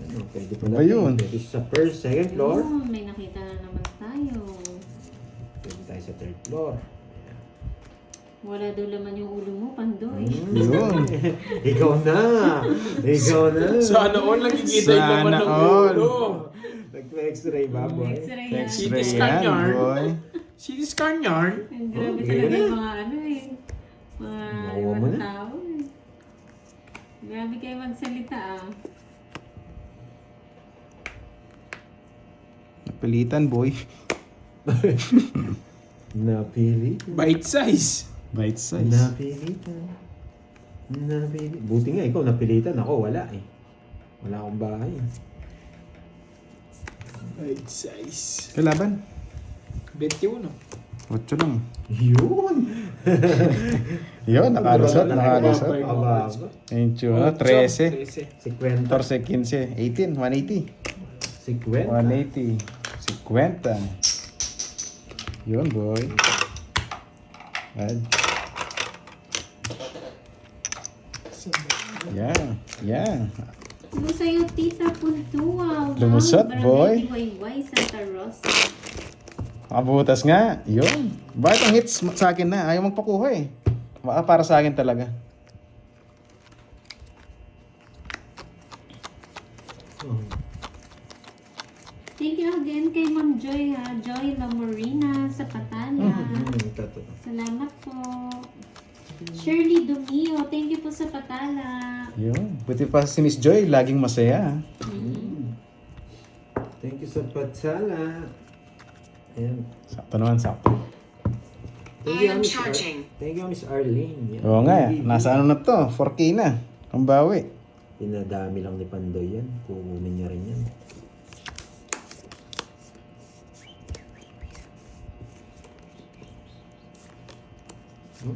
Ano, pwede
Ano ba yun?
Pwede sa first, second floor.
Yun, may nakita na naman tayo.
Pwede tayo sa third floor.
Wala daw laman yung ulo mo, Pandoy.
Yun.
Ikaw na! Ikaw na!
Sana all nakikita yung laman ng
Sana all.
ulo.
Nag-x-ray ba, boy?
X-ray yan.
CT
X-ray
scan
yan,
yarn.
boy.
CT scan yarn.
Grabe
Okay
talaga
na.
yung mga ano eh. Mga
Nakuha mo
ibang
na.
tao eh. Grabe kayo magsalita ah.
Napilitan, boy.
Napili.
Bite size.
Bite size.
Napilitan. Buti nga, ikaw napilitan. Ako, wala eh. Wala akong bahay.
Bite size.
Kalaban.
21 no?
8 lang.
Yun!
Yun, nakalusot, nakalusot.
Aba,
Ayun, 13.
50.
14, 15, 18, 180.
50.
180. 50. Yun, boy. Bad. Yeah.
Ano sa'yo, Tita Puntua?
Lumusot, boy.
Barangay Santa Rosa.
Makabutas nga. Yun. Bakit ang hits sa akin na? Ayaw magpakuha eh. Baka para sa akin talaga.
Thank you again kay Ma'am Joy ha. Joy Lamorina sa Patala. Salamat po. Shirley Dumio, thank you po sa Patala.
Yun. Buti pa si Miss Joy, laging masaya.
Thank you sa patsala. Ayan.
Sakto naman, sakto.
Thank you, Miss Thank you, Miss Arlene. Yan.
Oo nga, nasa ano na to? 4K na. Ang bawi.
Pinadami lang ni Pandoy yan. Kukunin niya rin yan.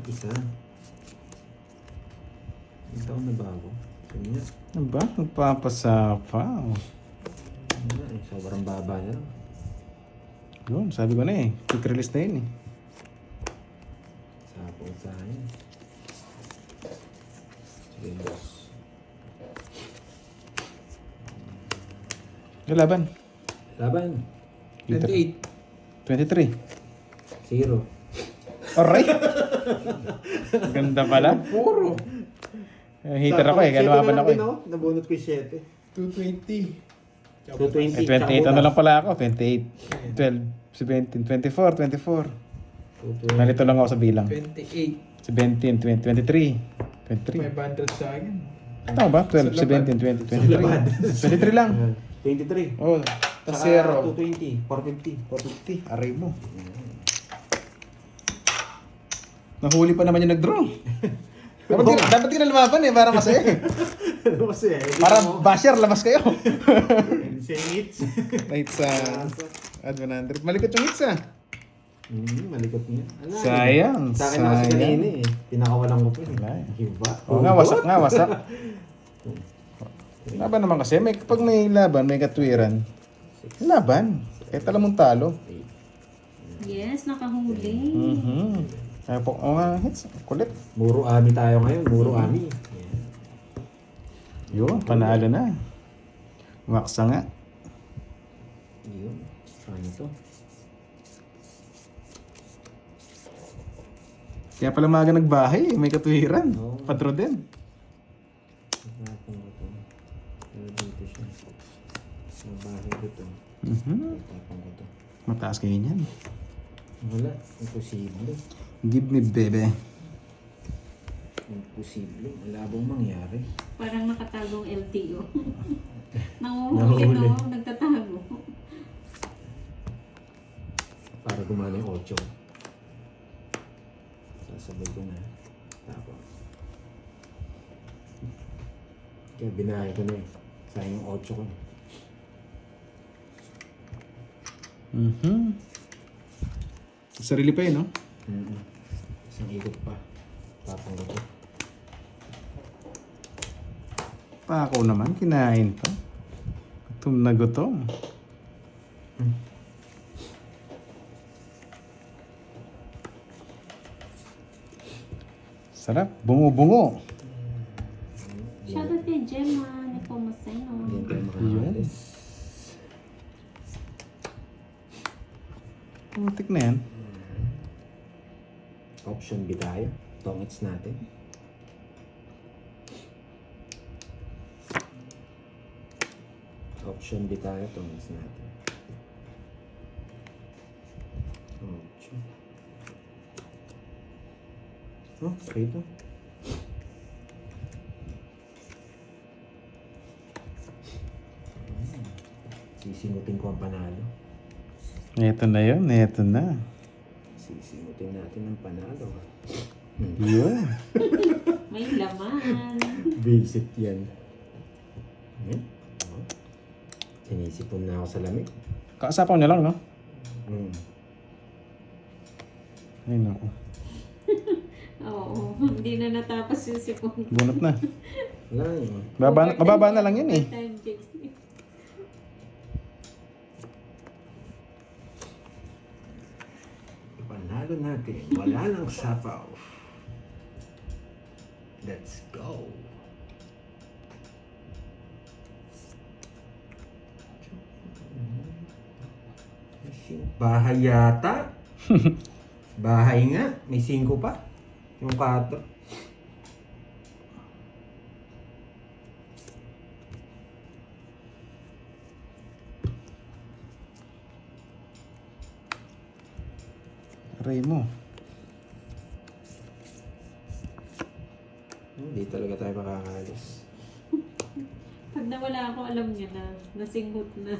Isa. Ang taon na bago. Sabi niya.
Ano ba? Nagpapasapa.
Ano na eh. Sobrang baba na lang.
Yun, sabi ko na eh. Quick release na yun eh.
Sapong sa akin. Sige, boss.
Laban.
Laban.
28.
23.
0.
Alright. Ganda pala.
Puro.
Hater ako eh, kaya lumaban ako eh.
Nabunot ko yung 7.
220.
220.
28 ano lang pala ako, 28. 12, 17, 24, 24. Nalito lang ako sa bilang.
28.
17, 20, 23. 23.
500 sa akin.
Tama ba? 12, 17, 20, 23. 23 lang.
23.
Oh, tas 0.
220. 450.
450. Aray mo. Nahuli pa naman yung nag-draw. Dapat di na lumaban eh, para masaya.
Ano kasi eh.
Para basher, labas kayo.
Insane hits.
Hits at 100. Malikot yung hits ah.
Malikot niya. Ano,
Sayang,
Sa akin na kasi
sayang.
kanina eh. Pinakawalan ko pa eh.
Wala eh.
Hiba.
Oo nga, wasak nga, wasak. Laban naman kasi, pag may laban, may katwiran. Laban. Kahit alam mong talo.
Yes, nakahuli.
Kaya po, hits. Kulit.
Muro ami tayo ngayon. Muro ami.
Yun, panalo na. Waksa nga.
Yun. Ano to?
Kaya pala maaga nagbahay, may katwiran.
Oo.
Patro din.
Tapang ko to. Pero dito siya. Nabahay ko to. Tapang ko to.
Mataas kayo niyan.
Wala. Imposible.
Give me bebe.
Imposible. Wala bang mangyari.
Parang nakatagong LTO. Nanguhuli,
Nanguhuli.
no? Nagtatago.
Para gumana yung 8. Sasabay ko na. Tapos. Kaya binahay ko na eh. Sayang yung 8 ko.
Sarili pa yun, no?
Isang ikot pa. Tapang ko to.
Pako naman, kinain pa. Gutom na gutom. Sarap, bungo-bungo.
Shoutout kay Gemma, ni Pomaseno.
Hindi tayo makakalis.
Putik na yan.
Option B tayo. Tongits natin. Option B tayo. Tongits natin. Oh, okay ito. Sisimutin ko ang panalo.
Ito na yun, ito na.
Sisimutin natin ang panalo.
Yun.
May laman.
Basic yan. Sinisipon na ako sa lamig.
Kaasapaw niya lang, no? Ay, naku.
Oo, hindi na natapos yung sipon.
Bunot na.
Wala yun.
Mababa na lang yun eh.
Time check.
Panalo natin. Wala nang sapaw. Let's go. Bahay yata. Bahay nga. May 5 pa. Yung 4.
Aray mo.
Hindi talaga tayo makakalis.
Pag nawala ako, alam niya na. Nasinghot na.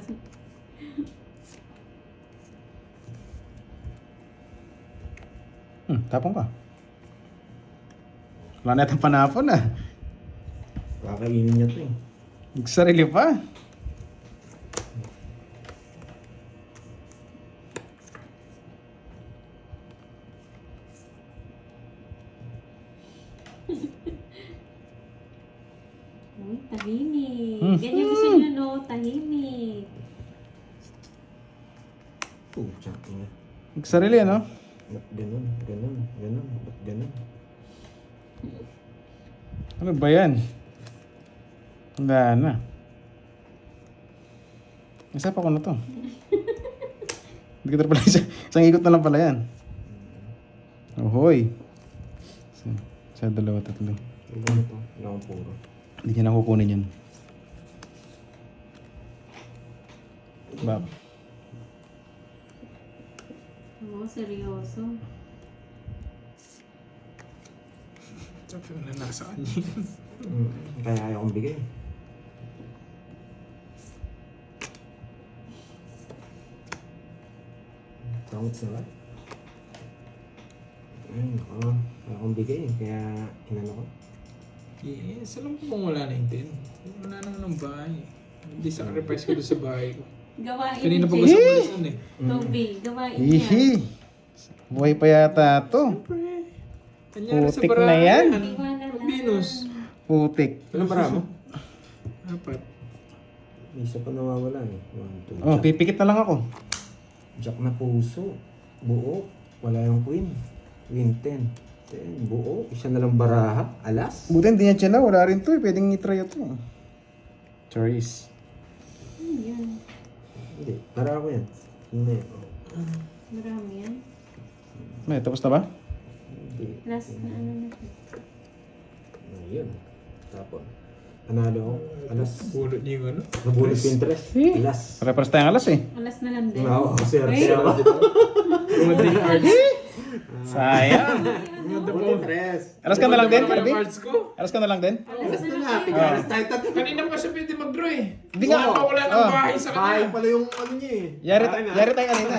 Tapong ka. Wala na itong panapon ah.
Kakainin niya to eh.
Sarili pa.
Uy, tahimik.
Mhm.
Ganyan gusto niyo, no? Tahimik.
Pucha, ina.
Sarili, ano?
Ba't ganun? Ba't ganun?
Ano ba yan? Wala na. Isa pa ko na to. Hindi ko pala isang ikot na lang pala yan. Ohoy. Sa 2, 3.
Ano to? Wala akong puro.
Hindi niya na kukunin yan. Bak.
Oo, seryoso.
Sabi mo na nasa kanya.
Kaya ayaw kong bigay. Tangos na ba? Ay, nako. Ayaw kong bigay. Kaya inano ko.
Yes, alam ko bang wala na yung 10. Wala naman ng bahay. Hindi sacrifice ko doon sa bahay ko.
Gawain
Kanina
ni
pa
Jay.
gusto ko doon eh.
Toby, gawain niya.
Ihi. Buhay pa yata to.
Kanyari sa
Putik na
barahan.
yan.
Iwala lang.
Venus.
Putik.
Anong para mo?
Apat.
May isa pa nawawala eh. 1, 2.
Oh, pipikit na lang ako.
Jack na puso. Buo. Wala yung queen. Queen 10. 10. Buo. Isa na lang baraha. Alas.
Buti hindi niya na, wala rin to eh. Pwedeng i-try ito. Choice.
Ano yan?
Hindi. Para ako yan. Hindi.
Marami yan.
May, tapos na ba?
Hindi.
Last na ano na.
Ayun. Tapos. Panalo ako. Alas.
Pulot niyo yung ano.
Nabulot ko interest. Alas.
Pare-pares tayong alas eh.
Alas na lang din.
Oo. Swerte
Ay.
ako.
Gumating arts.
Sayang.
Buti tres.
Alas ka na lang din,
Ano
Kirby?
yung arts ko?
Alas ka na lang din?
Alas na lang din.
Alas tayo tatlo.
Kanina pa siya pwede mag-draw eh.
Hindi nga.
Wala pa wala ng
Oh.
bahay sa
Bahay
kanya.
pala yung ano niya eh.
Yari tayo kanina.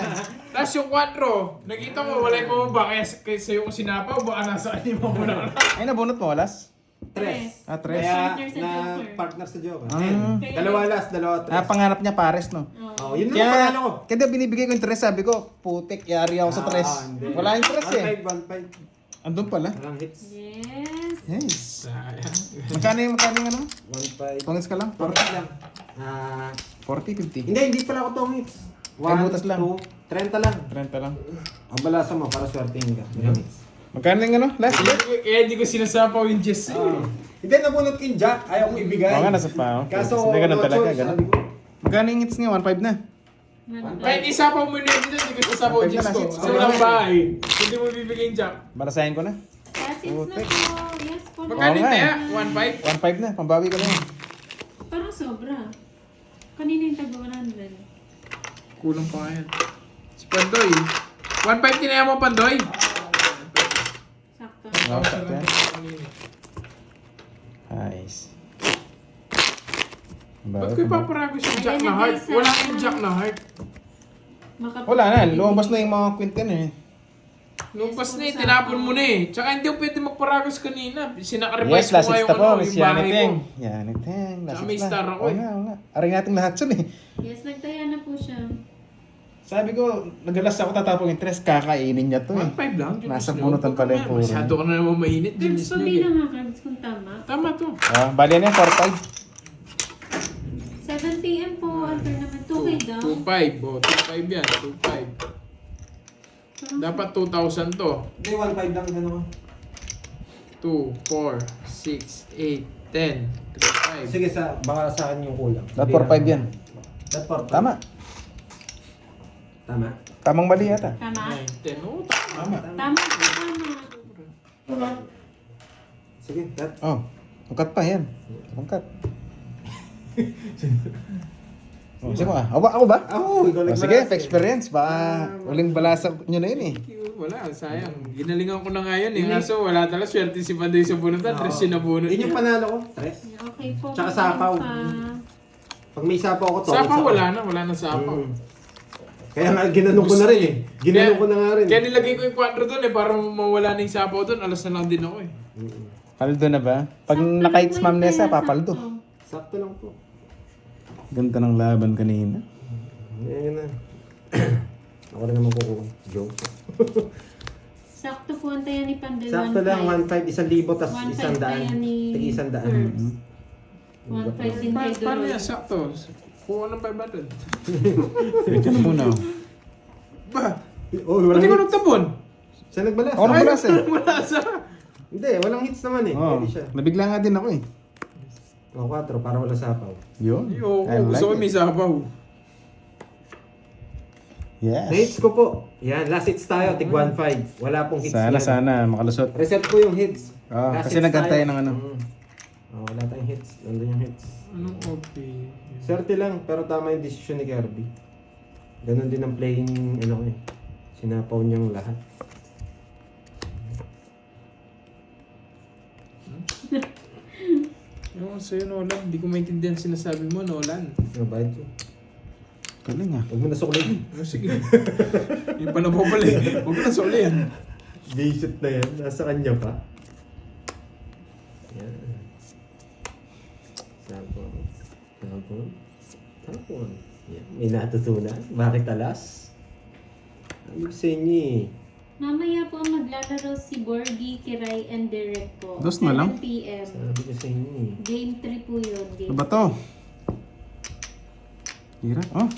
Tapos yung 4, nakita mo wala yung bumaba. Kaya sa'yo ko sinapaw, baka nasa kanya mo muna.
Ay, nabunot mo, alas?
Tres.
Ah, tres.
Kaya
Partner sa
na
Joker.
partner sa Joker.
Ah.
Dalawa last, dalawa tres.
Ah, pangarap niya pares, no?
Oh, yun lang
Kaya,
panalo ko.
kaya binibigay ko yung tres, sabi ko, putik, yari ako sa tres.
hindi.
Wala yung tres eh.
1-5.
Andun pala.
Walang hits.
Yes.
Yes.
Sayang.
Magkano yung ano?
1-5.
Tongits ka lang?
40 lang. Ah,
40, 50.
hindi pala ako tong hits.
Ay, butas lang.
2, 30 lang.
30 lang.
Ang balasa mo para swertein ka. Walang hits.
Magkano yung ano? Last?
Kaya hindi ko sinasapaw yung Jess eh.
Hindi, nabunot ko yung Jack. Ayaw kong ibigay.
Oo nga, nasa pa. Okay.
Kaso,
Hindi ka na
no
talaga,
choice,
gano'n.
sabi ko.
Magkano yung hits niya? 1.5 na.
Kahit isapaw mo na dito, hindi ko sasapaw yung Jess ko.
Hits.
Kasi walang bahay. Hindi mo bibigay yung Jack.
Balasahin ko na.
Kasins na
Putik.
po. Yes po.
Magkano
Oo
yung
nga eh.
taya? 1.5?
1.5 na. Pambawi ko na yan.
Parang sobra. Kanina yung taga 100.
Kulang pa nga yan. Si Pandoy. 1.5 tinaya mo, Pandoy.
Sakto.
Oo, sakto yan. Nice.
Ba't ko ipaparagos yung Jack na heart? Wala yung Jack na heart.
Wala na. Lumabas na yung mga quinten eh.
Lumpas na eh, tinapon mo na eh. Tsaka hindi ko pwede magparagos kanina.
Yes,
Sinakaribay ko
last
nga
hits
yung,
na po.
ano,
Miss
yung bahay ko.
Yaniteng. Yaniteng. Last
Tsaka
hits
may
na.
star ako
Oo
eh.
nga, oo nga. Aring natin lahat yun eh.
Yes, nagtaya na po siya.
Sabi ko, nagalas ako tatapong yung tres, kakainin niya to eh.
1.5 lang. Diyos
Nasa
niyo.
bunutan pala yung puro.
Masyado ka na naman mainit.
Pero
Diyos niyo,
pabilang
eh.
nga cards kung tama.
Tama to.
Ah, bali na yung 4.5.
7 p.m. po. Alter naman. 2K daw.
2.5. Oh, 2.5 yan. 2.5. Dapat 2,000 to.
Hindi, 1-5 lang. Gano'n.
2, 4, 6, 8, 10, 3, 5.
Sige, baka sa akin yung kulang.
Dapat 4.5 yan.
Dapat 4-5.
Tama.
Tama.
Tamang mali yata.
Tama?
9, 10. Oh, tama.
Tama.
Tama.
Sige, that.
Oh, tungkat pa yan. Tungkat. Oh, sige ba? Ako ba?
Ako, ikaw
Oh, sige, experience. Baka uling balasa nyo na yun eh.
Wala, sayang. Ginalingan ko na nga yun eh. Kaso wala talaga swerte si Pandoy sa bunutan. Tres yun na bunot
Yun yung
niya.
panalo ko. Tres.
Okay po.
Tsaka sapaw. Pag may sapaw ako, tokens
Sapaw
ako.
wala na. Wala na sapaw.
Kaya nga, ginanong ko na rin eh. Ginanong ko na nga rin.
Kaya nilagay ko yung 4 doon eh. Para mawala na yung sapaw doon. Alas na lang din ako eh.
Paldo na ba? Pag naka-hits Ma'am Nessa, papaldo.
Sakto lang po.
Ganda ng laban kanina.
Ayan na. Ako rin naman kukuha. Joke.
Sakto po ang taya ni Pandoy.
Sakto lang, 1.5, 1,000, tas
1.5
100.
kaya ni
Tigi 100.
Curbs. 1.5 din kay
Paano
Duroy.
yan? Sakto. Kuha ng 500.
Ito na muna. oh.
Ba?
Oh, walang
Hindi ko
hits.
nagtabon.
Siya nagbalas.
Ako nagbalas eh.
Wala sa...
Hindi, walang hits naman eh.
Oh,
Pwede siya.
nabigla nga din ako eh.
O, 4, para wala sapaw.
Yun.
Yo,
I
gusto ko
like
may
it.
sabaw.
Yes.
Hits ko po. Yan, last hits tayo. Tig 1.5. Wala pong hits
Sana,
yan.
sana. Makalusot.
Reset ko yung hits.
Ah,
Last
kasi
hits
nagantay
tayo.
ng ano.
Oh, wala tayong hits. Nandun yung hits.
Anong okay?
Swerte lang, pero tama yung decision ni Kirby. Ganon din ang playing, ano ko eh. Sinapaw niyang lahat.
Yung sa'yo, Nolan. Hindi ko maintindihan sinasabi mo, Nolan.
Nabayad ko.
Galing ah.
Huwag mo nasuklay.
Oh, sige. Yung pa na po pala eh. Huwag na sa uli yan.
Visit na yan. Nasa kanya pa. Yan. Tapon. Tapon. Yan. May natutunan. Bakit alas? Ano sa inyo eh?
Mamaya po maglalaro si Borgie, Kiray, and Derek po.
Dos na lang?
7 p.m.
Sabi ko sa inyo eh.
Game 3 po yun.
Ano
Game
ba to? Hirap. Oh.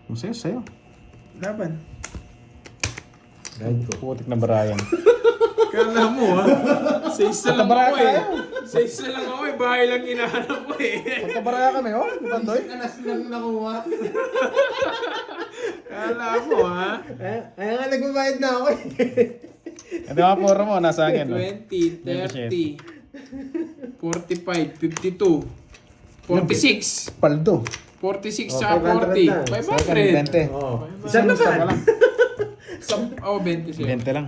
Masaya sa'yo.
Laban.
Guide ko.
Putik na barayan.
Kala mo ha? Sa isa lang
Pagkabaraya
ako eh.
tayo.
Sa isa lang ako eh. Bahay lang hinahanap ko eh.
Pagkabaraya kami, oh. Di ba, Toy?
Alas lang nakuha.
Kala mo ha?
Ay nga nagbabayad na ako eh.
Ito mga puro mo, nasa akin. Oh.
20, 30, 45, 52, 46.
Paldo.
46
Oh,
sa
500
40.
na.
Sa akin,
500.
20.
Oo.
Isang
naman.
Oh, 20 siya.
20 lang.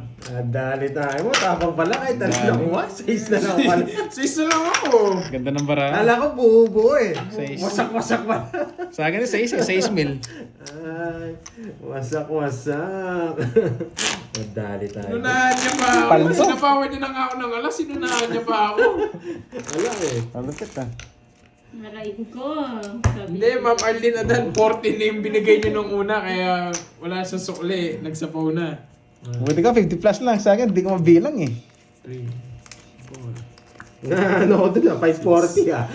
Dali tayo mo. Tapang pala. Ay, talo nakuha. 6 na lang pala.
Sa isa lang ako.
Ganda ng barayan.
Kala ko buo-buo eh.
Seis.
Wasak-wasak pa.
Sa akin, 6 mil.
Ay, wasak-wasak. Dali tayo.
Sinunahan niya pa ako.
Paldo.
Sinapower niya na nga ako ng alas. Sinunahan niya pa ako.
Wala eh.
Malupit ah.
Narain ko. Sabi
Hindi, Ma'am Arlene Adan, 14 na yung binigay niyo nung una. Kaya wala sa sukli. Nagsapaw na.
Buti ka, 50 plus lang. Sa akin, hindi ko mabilang eh.
3, 4.
Ano ko dun ah, 540 ah.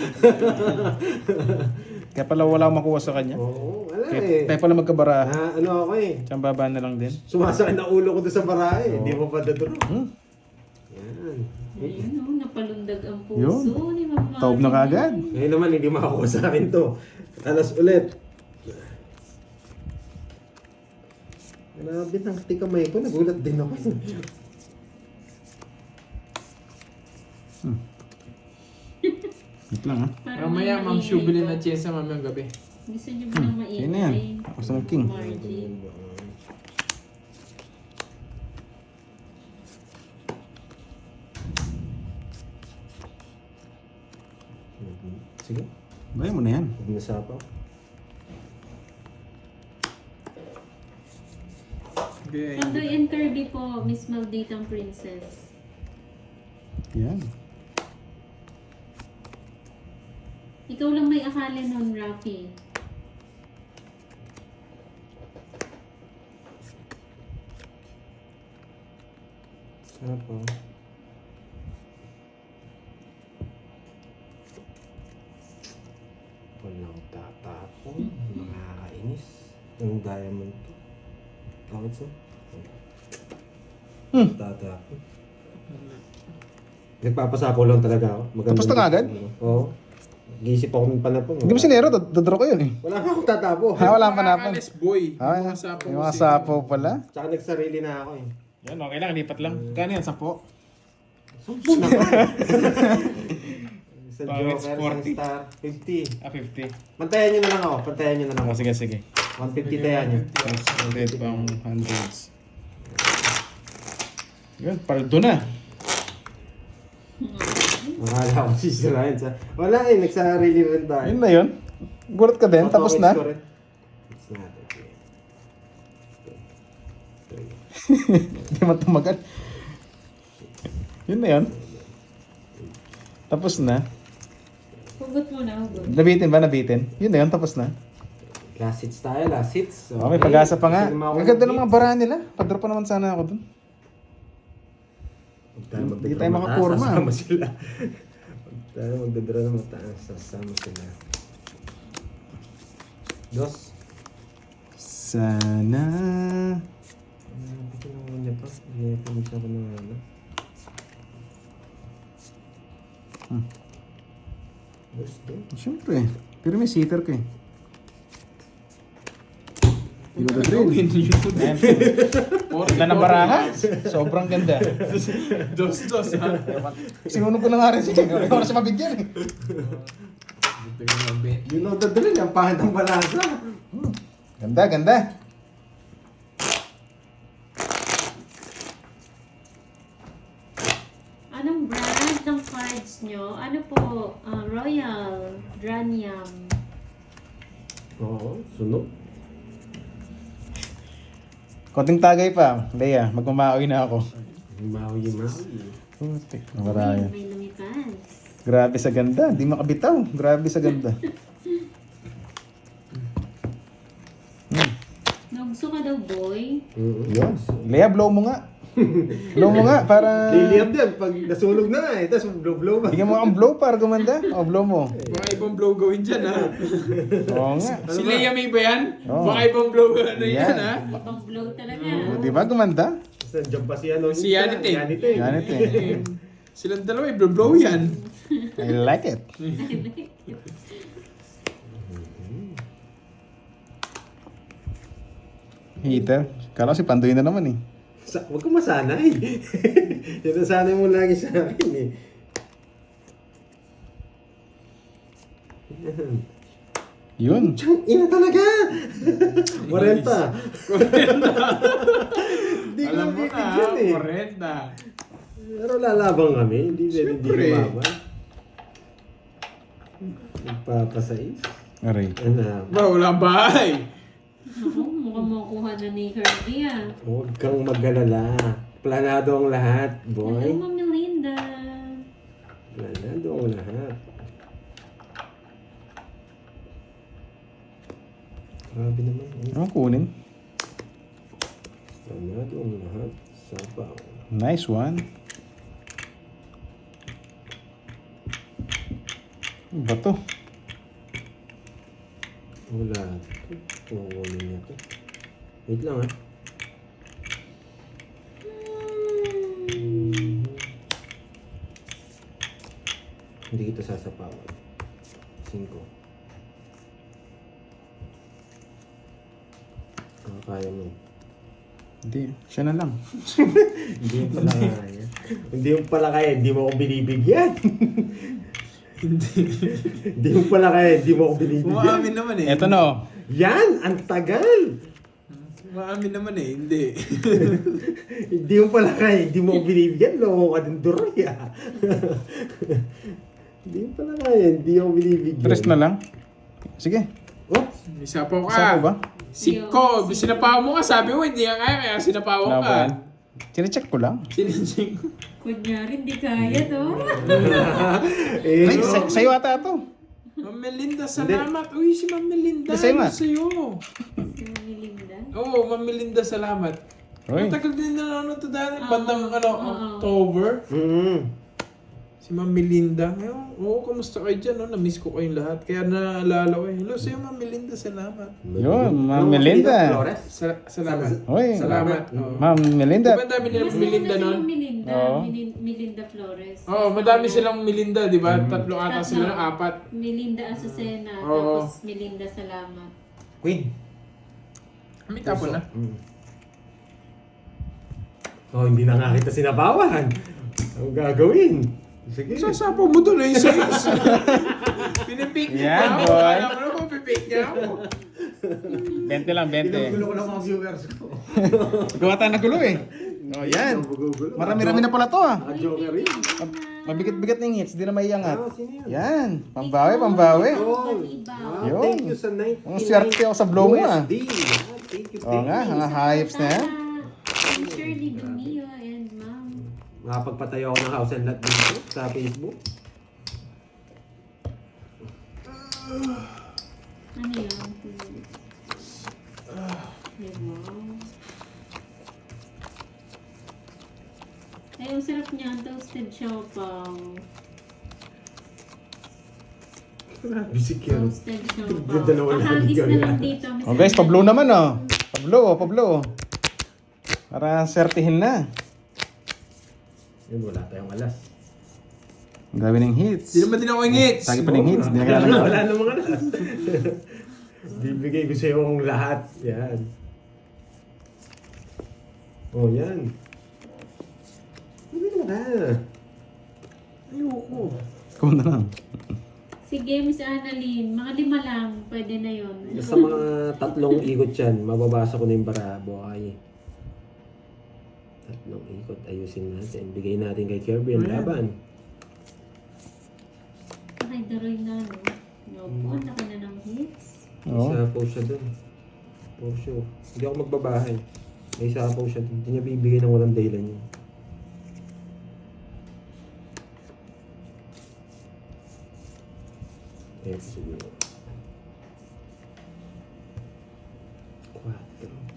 Kaya pala wala akong makuha sa kanya.
Oo, wala eh.
Kaya pala magkabara.
Ano ako eh.
Siyang baba na lang din.
Sumasakit na ulo ko doon sa barahe. Hindi mo pa daduro.
Hmm.
Yan.
Ayun o, napalundag ang puso
Yun.
ni Mama.
Taob na kagad.
Ngayon naman hindi makakuha sa akin to. Alas ulit. Grabe ng tikamay ko. Nagulat din ako.
Wait lang ha.
Parang
Mamaya, Ma'am
maingay
Shu, bilhin
to.
na chesa mamayang gabi.
Gusto niyo ba ng maingay?
Yun na yan. Gusto ng king.
Margie.
Sige.
Bayan mo na yan.
Huwag nasapaw.
Okay.
Pandoy and Kirby po, Miss Malditang Princess.
Yan.
Ikaw lang may akala nun, Rafi.
Sapaw. Walang tatapon. Nakakainis. Yung diamond to. Bakit so? Tatapon. Nagpapasapaw lang talaga ako.
Tapos na nga agad?
Oo. Gisip ako ng panapon.
Hindi mo sinero, dodro ko yun eh.
Wala ka akong tatapo.
Ha, wala pa napan.
Nakakalis, boy.
Ah,
Yung mga sapaw
yung mga
kasi.
sapaw pala.
Tsaka nagsarili na ako eh.
Yan, okay lang, lipat lang. Kano yan, 10?
Sampo na ka. Sa
Pangit,
Joker,
40.
isang star, 50.
Ah, 50.
Pantayan nyo na lang ako. Pantayan nyo na lang
Oh,
ako.
sige, sige.
150 tayan nyo.
100 pang hundreds. Yun, paldo na.
Nakala ko sisirahin sa... Wala eh, nagsarili rin tayo.
Yun na yun. Gulat ka din, tapos na.
Tapos na.
Hindi man tumagal. Yun na yun. Tapos na.
Hugot mo na, hugot.
Nabitin ba? Nabitin? Yun na yun, tapos na.
Last hits tayo, last hits.
Okay, pag-asa pa nga.
Kasi naman ako
Ang ganda ng
ng
mga barahan nila. Padrop pa naman sana ako dun. Hindi tayo makakurma.
Sasama sila. Huwag tayo magdadra ng mataas. Sasama sila. Dos.
Sana.
Hindi ko naman niya pa. Hindi pa misya ko ng ano. Dos din.
Siyempre. Pero may sitter ko eh. Hindi ko drill.
Gawin yun.
Ayan. Ganda ng baraha. Sobrang ganda.
Dos ha.
Sinunog ko na nga rin siya. Hindi ko na siya mabigyan eh.
Ito yung gabi.
You know the drill. Ang pangit ang balasa.
Ganda, ganda.
Anong brand ng cards nyo? Ano po? Royal, Dranium.
Oo, sunog.
Konting tagay pa. Leia, magmamaoy na ako.
Maui.
Putik. Barayan.
May lumipad.
Grabe sa ganda. Hindi makabitaw. Grabe sa ganda.
Nagso ka daw, boy.
Yun. Lea, blow mo nga. Blow mo nga para...
Liliyab yan pag nasunog na eh. Tapos blow ba?
Bigyan mo ang blow para gumanda. O, blow mo.
Baka ibang blow gawin dyan, ha?
Oo nga.
Si Leia may ba yan?
Oo.
Baka ibang blow ano yan, ha?
Ibang blow talaga.
Di ba gumanda?
Tapos nandiyan pa si ano.
Si Yanit eh.
Yanit eh.
Ganit eh.
Silang dalawa, i-blow yan.
I like it. Heater. Kala ko si Pandoy na naman eh.
Huwag kang masanay. Sinasanay mo lagi sa akin eh.
Yun.
Tiyang ina talaga! 40. Hindi ko
Alam mo na,
bibigyan eh.
40.
Pero lalabang kami. Hindi pwede hindi
Siyempre.
lumaban. Nagpapasais.
Aray.
Ano?
Ba, wala bahay.
Ako, mukhang makuha na ni Kirby ah.
Huwag kang mag-alala. Planado ang lahat,
Hello,
boy.
Ma'am Melinda.
Planado ang lahat. Grabe naman.
Ano kunin?
Planado ang lahat. Sabaw.
Nice one. Ano ba to?
Wala. Kukunin niya to. Wait lang ha. Hindi kita sasapawan. 5. Kaya mo.
Hindi. Siya na lang.
Hindi mo pala kaya. Hindi mo pala kaya. Hindi mo ako binibigyan. Hindi mo pala kaya. Hindi mo ako binibigyan.
Umaamin naman eh.
Eto na oh.
Yan! Ang tagal!
Umaamin naman eh, hindi.
Hindi mo pala kaya. Hindi mo ako binibigyan. Loko ka din duroy ah. Hindi mo pala kaya. Hindi ako binibigyan.
Tres na lang. Sige.
Oh!
May sapaw ka.
Saan po ba?
Siko, sinapaw mo ka, sabi mo hindi ka kaya sinapaw
Wala ba
ka.
yan? Sine-check ko lang.
Sinitsing ko.
Kunyari, hindi kaya to.
Eh,
Ay,
no.
sa'yo ata to.
Ma'am Melinda, salamat. Uy, si Ma'am Melinda.
Hindi, sa'yo nga.
Sa'yo.
Si Ma'am Melinda.
Oo, Ma'am Melinda, salamat.
Uy.
Matagal din na ano to dati.
Oo.
Bandang ano,
Oo.
October. Si Ma'am Melinda. Ngayon, oo, kamusta kayo dyan? No? Na-miss ko kayong lahat. Kaya naalala ko eh. Hello sa'yo, Ma'am Melinda, salamat.
Yun, Ma'am
Ano,
Melinda.
Flores?
Salamat.
Uy.
Salamat. Oo.
Ma'am Melinda.
Diba ang dami nilang
Mas
Melinda
meron na
nun?
silang Melinda.
Oo.
Melinda Flores.
Oo, madami silang Melinda, di ba? Tatlo ata
Tatlo.
sila, 4.
Melinda Azucena.
Oo.
Tapos Melinda Salamat.
Queen.
May tapon na.
Oh, hindi na nga kita sinabawan. Ang gagawin? Sige.
Sasapaw mo doon eh, sayos. Pinipik niya
Yan,
ako.
boy.
Alam mo na kung pipik niya ako.
20 lang, 20.
Pinugulo ko lang mga viewers ko.
Gawa tayo na gulo eh. Oh, yan.
Pinugulo.
Marami-rami na pala to ah.
Joker rin.
Mabigat-bigat na yung hits, di na maiangat.
Ah, sino yun?
Yan. Pambawi, pambawi.
Oh,
Balibaw.
Yun.
thank you sa 99
Ang swerte ako sa blow mo, ah.
USD. Thank you,
Oo nga, mga hypes na yan.
Ma'am Shirley Dumio and Ma'am.
Makapagpatayo ako ng house and lot dito sa Facebook.
Ano yun? Ay, wow. Ay, ang sarap niya. Toasted siopaw.
Grabe si Kero.
Toasted siopaw.
Dalawa na
Kahagis na
gawin.
lang dito.
Oh guys, pablow naman oh. Pablow. Para sertihin na.
Yun, wala tayong alas.
Ang dami ng hits.
Di naman din ako ingits.
Lagi pa ng hits. Di na kailangan.
Wala namang alas. Bibigay ko sa iyo ang lahat. Yan. Oh, yan. Hindi mo na.
Ayoko.
Ikaw na lang.
Sige, Miss Annalyn. Mga 5 lang. Pwede na yun.
Basta mga 3 ikot yan, mababasa ko na yung barabo ay 3 ikot, ayusin natin. Bigay natin kay Kirby ang laban.
Ay, daroy na, no? No po, ang laki na ng hits.
Oo.
Isa po siya dun. For sure. Hindi ako magbabahay. May isa po siya dun. Hindi niya bibigay ng walang dahilan yun. Siguro. 4.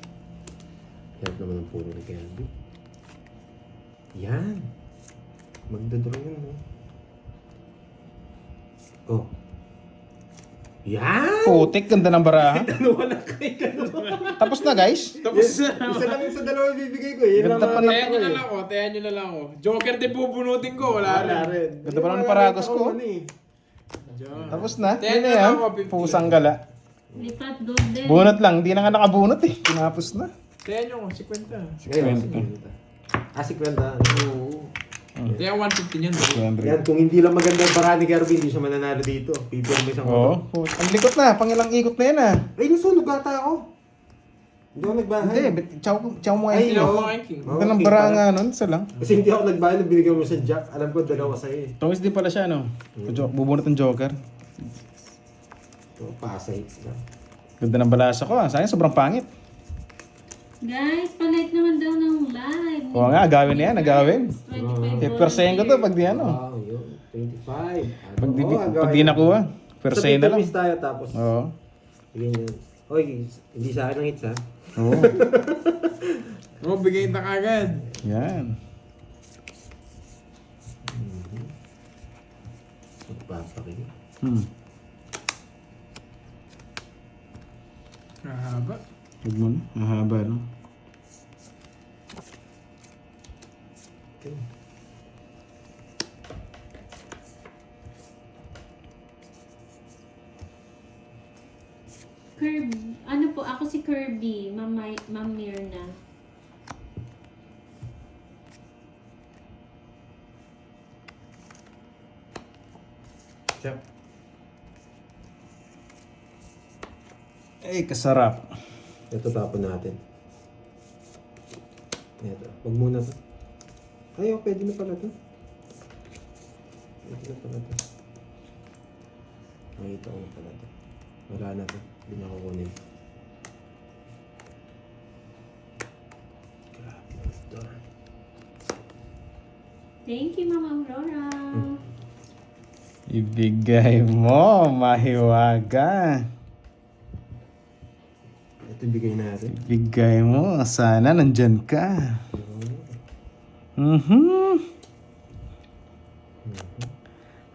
Hirap naman ang puro ni Kelby. Yan. Magdadraw yun, oh. Oh. Yan!
Putik, ganda ng baraha.
Dalawa lang kayo.
Tapos na guys.
Tapos
Isa lang sa dalawa bibigay ko. Yan
Ganda
lang
pa
ang-
Tayan nyo na lang ako, tayan nyo na lang ako. Joker din bubunutin ko, wala
Wala
rin.
rin.
Ganda pa lang ng paragos ko.
Ano eh.
Diyan.
Tapos na.
Ten
Yun na
na
yan.
lang ako, 50.
Pusang gala.
Lipat golden.
Bunot lang. Di na nga nakabunot eh. Tinapos na.
Tayan nyo ako, 50.
Ngayon,
50.
50. Ah, 50. Oo.
Tayan 150 niyan.
Yan, kung hindi lang maganda ang para ni Kirby, hindi siya mananalo dito. Pipirmis ang
Oo. Ang likot na. Pangilang ikot na yan ah.
Ay, nasunog ata ako. Hindi ako nagbahay.
Hindi. Chow mo
Ay,
ay.
Ayaw
oo.
mo ang king.
Ganda ng baraha nga nun. Isa lang.
Kasi hindi ako nagbahay nung binigyan mo sa Jack. Alam ko, dalawa sa'yo eh.
Tungis din pala siya no. Bubunot ng Joker.
So, pasa hits na.
Ganda ng balasa ko ah. Sayang sobrang pangit.
Guys, palike naman daw ng live.
Oo nga, agawin na yan. Agawin.
25
Persayin ko to pag di ano.
Wow, yun. 25.
Pag di,
Oo,
pag di nakuha. Persayin na lang.
Sa tayo tapos.
Oo.
Bigyan yun. Hoy, hindi sa akin ang hits ha.
Oo.
Oo, bigayin na kagad.
Yan.
Magpapakinig.
Mahaba.
Huwag mo na. Mahaba no.
Okay.
Kirby. Ano po, ako si Kirby. Ma'am Mirna.
Check.
Ay, kasarap.
Ito tapon natin. Ito. Huwag muna to. Ay, oh, pwede na pala to. Pwede na pala to. Makita ko na pala to. Wala na to. Hindi na kukunin. Grabe na ito.
Thank you, Ma'am Aurora.
Ibigay mo, mahiwaga.
Ito bigay natin.
Ibigay mo, sana nandyan ka.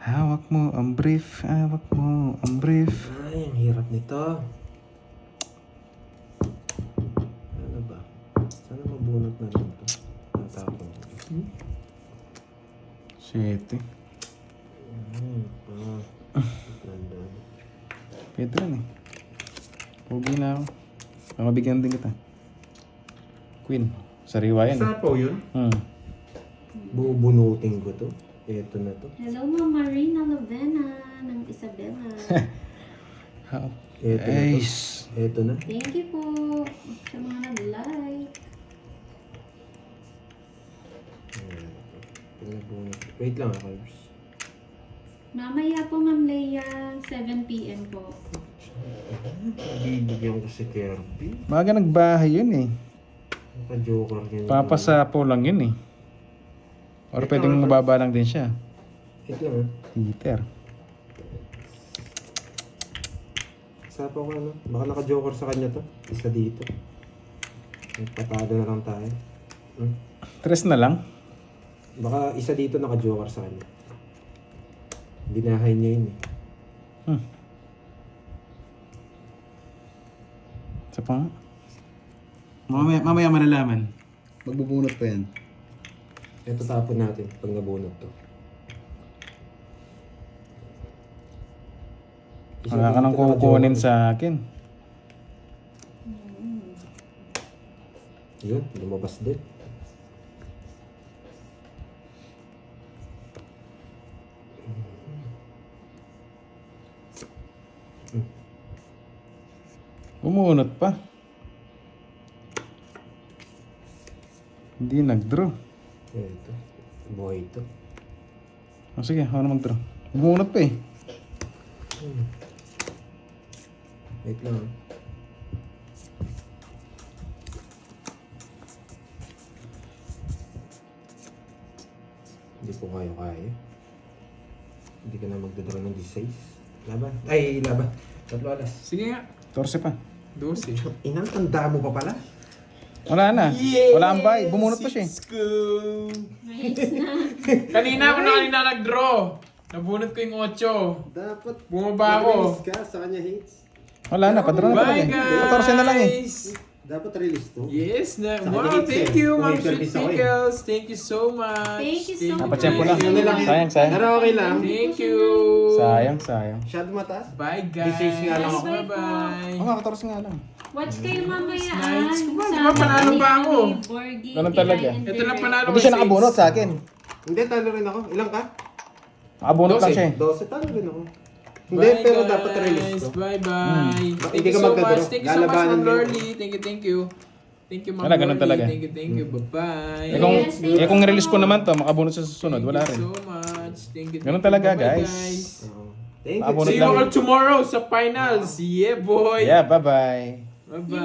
Hawak mo ang brief, hawak mo ang brief.
Ay, ang hirap nito. Ano ba? Sana mabunot na lang ito. Natapon.
Shit.
Nandun.
Pwede rin eh. Pogi na ako. Mabigyan din kita. Queen. Sariwa yan.
Saan po yun? Bubunutin ko to. Ito na to.
Hello, Ma'am Marina Lovena ng Isabela.
Ito na to.
Ace.
Ito na.
Thank you po sa mga nag-like.
Pinabunot. Wait lang ako.
Mamaya po, Ma'am Leia, 7 p.m. po.
Bibigyan ko si Kirby.
Maga nagbahay yun eh.
Naka-joker yun.
Papasapo lang yun eh. Or pwedeng mababa lang din siya.
Ito na.
Heater.
Sapo ko ano. Baka naka-joker sa kanya to. Isa dito. Patado na lang tayo.
Tres na lang.
Baka isa dito naka-joker sa kanya. Binahay niya yun eh.
Isa pa nga. Mamaya malalaman. Magbubunot pa yan.
Ito tapon natin pag nabunot to.
Wala ka nang kukunin sa akin.
Yun, lumabas din.
Umunot pa. Hindi nag-draw.
Ito. Buhay ito.
O sige, ako na mag-draw. Bumunot pa eh.
Wait lang. ah. Hindi ko kaya. Hindi ka na magdadraw ng D6. Laban. Ay, laban. Tatlo alas.
Sige nga.
14 pa.
12.
Inang tanda mo pa pala.
Wala na. Wala ang buy. Bumunot pa siya.
Let's go.
Nice na.
Kanina nag-draw. Nabunot ko yung 8.
Dapat
Bumaba ako.
release ka sa kanya hits.
Wala na. Padrón na talaga.
Bye
eh.
guys!
14 na lang eh.
Dapat release to.
Yes, na.
Sa
Wow,
kanya hits
thank
eh.
you, Ma'am
May service
Sweet
ako eh.
Pickles. Thank you so much.
Thank you so much.
Napatsyempo lang.
Ano lang yun?
Sayang.
Pero okay lang.
Thank you.
Sayang.
Masyado mataas.
Bye guys.
This is nga lang ako.
Bye-bye.
Oo nga, 14 nga lang.
Watch kayo mamaya.
Nice.
Sa
Diba, panalo ba ako?
Borgie,
Ganun talaga.
Piray, and
Ito lang
Piray.
panalo
Hindi siya nakabunot sa akin.
Hindi, talo rin ako. Ilang ka?
Nakabunot lang
12.
siya eh.
12, talo rin ako. Hindi,
Bye,
pero
guys.
dapat release to.
Bye-bye.
Hindi
Thank you
ka
so
magdadaro.
much. Thank you so much,
Lalabanan
Ma'am
mo.
Lorly. Thank you. Thank you, Ma'am
Wala, ganun
Lorly.
talaga.
Thank you. Bye-bye.
Yes, thank you.
Kung release ko naman to, makabunot sa susunod, wala
Thank
rin.
you so much. Thank you.
Ganun talaga,
Bye-bye,
guys.
Oo. Thank you.
Abunot
See you
lang.
all tomorrow sa finals. Yeah, boy.
Yeah, bye-bye.
Bye-bye.